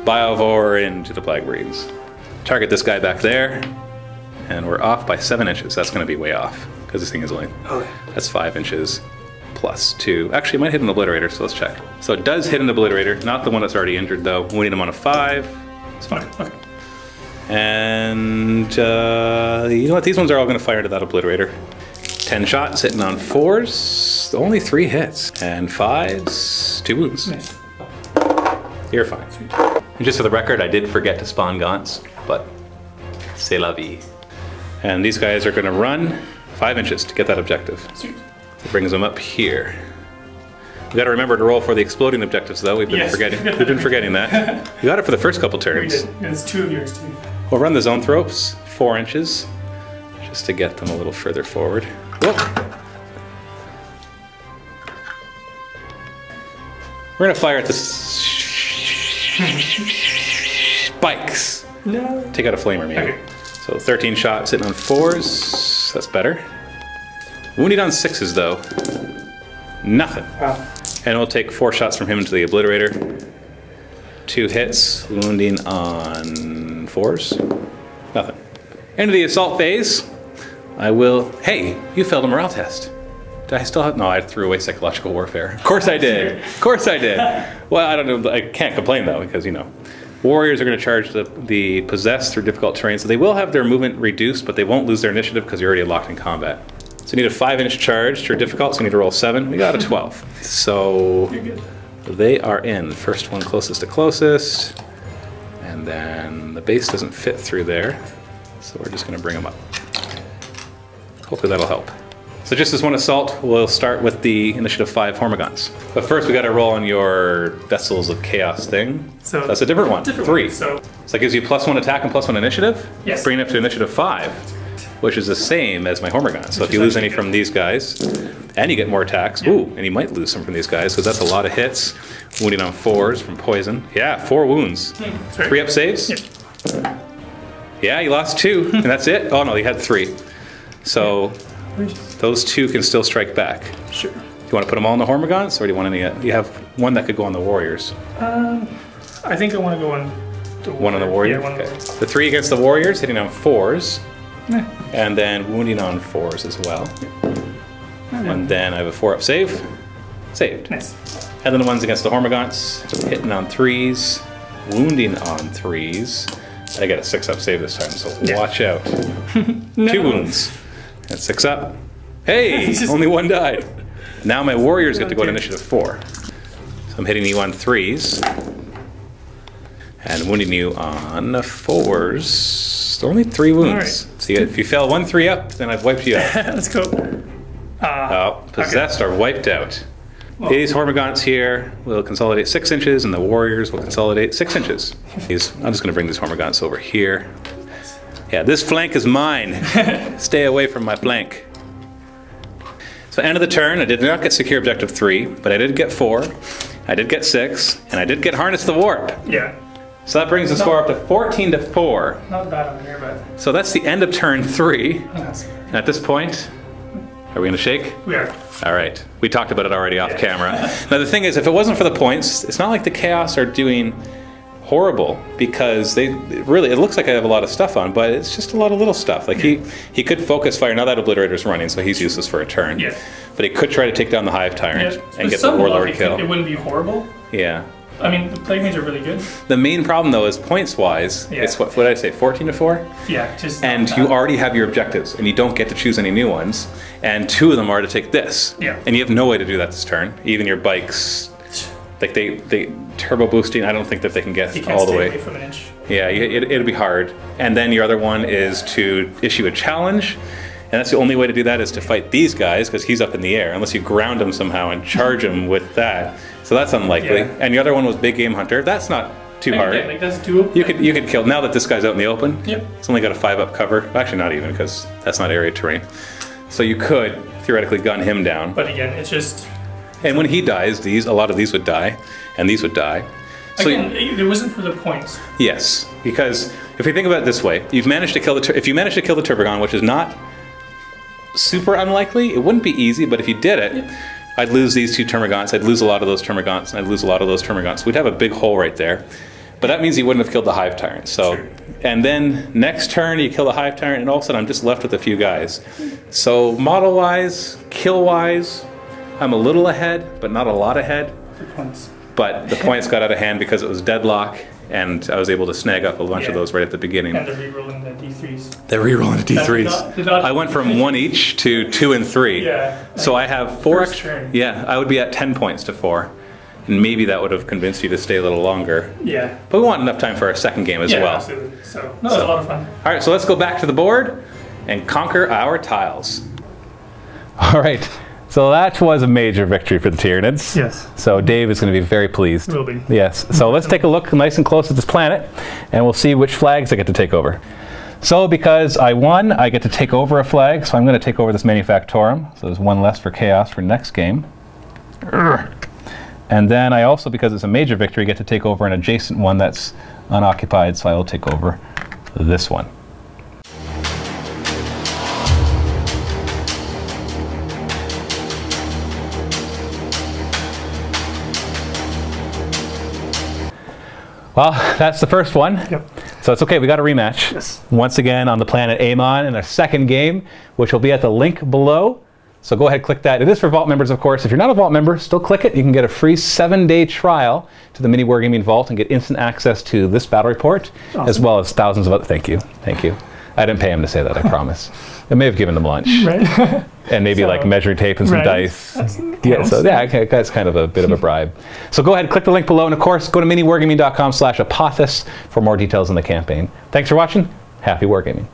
Biovore into the Plague Marines. Target this guy back there. And we're off by 7 inches. That's going to be way off because this thing is only... Okay. That's 5 inches plus 2. Actually, it might hit an Obliterator, so let's check. So it does hit an Obliterator. Not the one that's already injured, though. Wounding him on a 5. It's fine. Okay. And you know what? These ones are all going to fire into that Obliterator. 10 shots, hitting on 4s. Only 3 hits. And 5s, 2 wounds. Nice. You're fine. Sweet. And just for the record, I did forget to spawn Gaunts, but c'est la vie. And these guys are going to run 5 inches to get that objective. Sweet. It brings them up here. We got to remember to roll for the exploding objectives, though. We've been forgetting. We've been forgetting that. You got it for the first couple turns. We did. And it's 2 of yours too. We'll run the Zoanthropes 4 inches, just to get them a little further forward. Whoop. We're gonna fire at the spikes. No. Take out a flamer, maybe. Okay. So 13 shots hitting on 4s. That's better. Wounded on 6s, though. Nothing. Wow. And we'll take 4 shots from him into the Obliterator. 2 hits, wounding on 4s. Nothing. Into the assault phase. I will... Hey, you failed a morale test. Did I still have... No, I threw away psychological warfare. Of course I did. Of course I did. Well, I don't know. I can't complain, though, because, you know, warriors are going to charge the possessed through difficult terrain, so they will have their movement reduced, but they won't lose their initiative because you're already locked in combat. So you need a 5-inch charge through difficult, so you need to roll 7. We got a 12. So they are in. The first one closest to closest. And then the base doesn't fit through there. So we're just going to bring them up. Hopefully that'll help. So just as one assault, we'll start with the initiative 5 Hormagaunts. But first we got to roll on your Vessels of Chaos thing. So that's a different one. 3. So that gives you +1 attack and +1 initiative. Yes. Bringing it up to initiative 5, which is the same as my Hormagaunts. So if you lose any from these guys, and you get more attacks, ooh, and you might lose some from these guys because that's a lot of hits. Wounding on 4s from poison. Yeah, 4 wounds. 3 up saves. Yep. Yeah, you lost 2, and that's it. Oh no, you had 3. So those 2 can still strike back. Sure. Do you want to put them all in the Hormagaunts, or do you want any? You have one that could go on the Warriors. I think I want to go on the Warrior. One on the Warrior? Yeah, one okay. on the Warrior. The 3 against the Warriors, hitting on 4s. And then wounding on 4s as well. And then I have a 4-up save. Saved. Nice. And then the ones against the Hormagaunts, hitting on 3s, wounding on 3s. I get a 6-up save this time, so watch out. No. 2 wounds. And 6 up. Hey! Only 1 died. Now my Warriors get to go to initiative 4. So I'm hitting you on 3s. And wounding you on 4s. Only 3 wounds. Right. So if you fail 1 3 up, then I've wiped you out. Let's go. Possessed are wiped out. These Hormagaunts here will consolidate 6 inches, and the warriors will consolidate 6 inches. I'm just going to bring these Hormagaunts over here. Yeah, this flank is mine. Stay away from my flank. So end of the turn, I did not get secure objective 3, but I did get 4. I did get 6, and I did get harness the warp. Yeah. So that brings the score up to 14 to 4. Not bad on here, but... So that's the end of turn 3. Oh, and at this point, are we going to shake? We are. All right. We talked about it already off camera. Now the thing is, if it wasn't for the points, it's not like the Chaos are doing horrible, because it looks like I have a lot of stuff on, but it's just a lot of little stuff. Like he could focus fire. Now that Obliterator's running, so he's useless for a turn. Yeah. But he could try to take down the Hive Tyrant and get the Some Warlord kill. It wouldn't be horrible. Yeah. I mean, the Plague Marines are really good. The main problem, though, is points-wise, it's what did I say, 14 to 4? Yeah, just... And you already have your objectives, and you don't get to choose any new ones. And 2 of them are to take this. Yeah. And you have no way to do that this turn. Even your bikes, like they turbo boosting, I don't think that they can get all the way. Away from an inch. Yeah, it'll be hard. And then your other one is to issue a challenge. And that's the only way to do that, is to fight these guys, because he's up in the air, unless you ground him somehow and charge him with that. So that's unlikely. Yeah. And the other one was Big Game Hunter. That's not too hard. Yeah, like that's doable. You could kill, now that this guy's out in the open, Yep. it's only got a 5-up cover. Actually, not even, because that's not area terrain. So you could theoretically gun him down. But again, it's just... And when he dies, a lot of these would die, and these would die. So again, it wasn't for the points. yes, because if we think about it this way, if you manage to kill the Turbogon, which is not super unlikely, it wouldn't be easy, but if you did it, I'd lose these 2 Termagants, I'd lose a lot of those Termagants, and I'd lose a lot of those Termagants. We'd have a big hole right there. But that means he wouldn't have killed the Hive Tyrant. So, sure. And then next turn you kill the Hive Tyrant, and all of a sudden I'm just left with a few guys. So model-wise, kill-wise, I'm a little ahead, but not a lot ahead. The points. But the points got out of hand because it was deadlock, and I was able to snag up a bunch of those right at the beginning. And they're re-rolling the D3s. They're re-rolling the D3s. I went from 1 each to 2 and 3. Yeah. So I have 4 extra. Yeah, I would be at 10 points to 4. And maybe that would have convinced you to stay a little longer. Yeah. But we want enough time for our second game as well. Absolutely. So, no, it was a lot of fun. All right, so let's go back to the board and conquer our tiles. All right. So that was a major victory for the Tyranids. Yes. So Dave is going to be very pleased. Will be. Yes. So let's take a look nice and close at this planet, and we'll see which flags I get to take over. So because I won, I get to take over a flag, so I'm going to take over this Manufactorum. So there's 1 less for Chaos for next game. And then I also, because it's a major victory, get to take over an adjacent one that's unoccupied, so I will take over this one. Well, that's the first one. Yep. So it's okay, we got a rematch. Yes. Once again on the planet Aman in our second game, which will be at the link below. So go ahead, click that. It is for Vault members, of course. If you're not a Vault member, still click it. You can get a free 7-day trial to the MiniWarGaming Vault and get instant access to this battle report, as well as thousands of other... Thank you. Thank you. I didn't pay him to say that, I promise. I may have given them lunch. Right. And maybe like measuring tape and some dice. Okay, that's kind of a bit of a bribe. So go ahead, click the link below, and of course, go to miniwargaming.com/Apothis for more details on the campaign. Thanks for watching. Happy wargaming.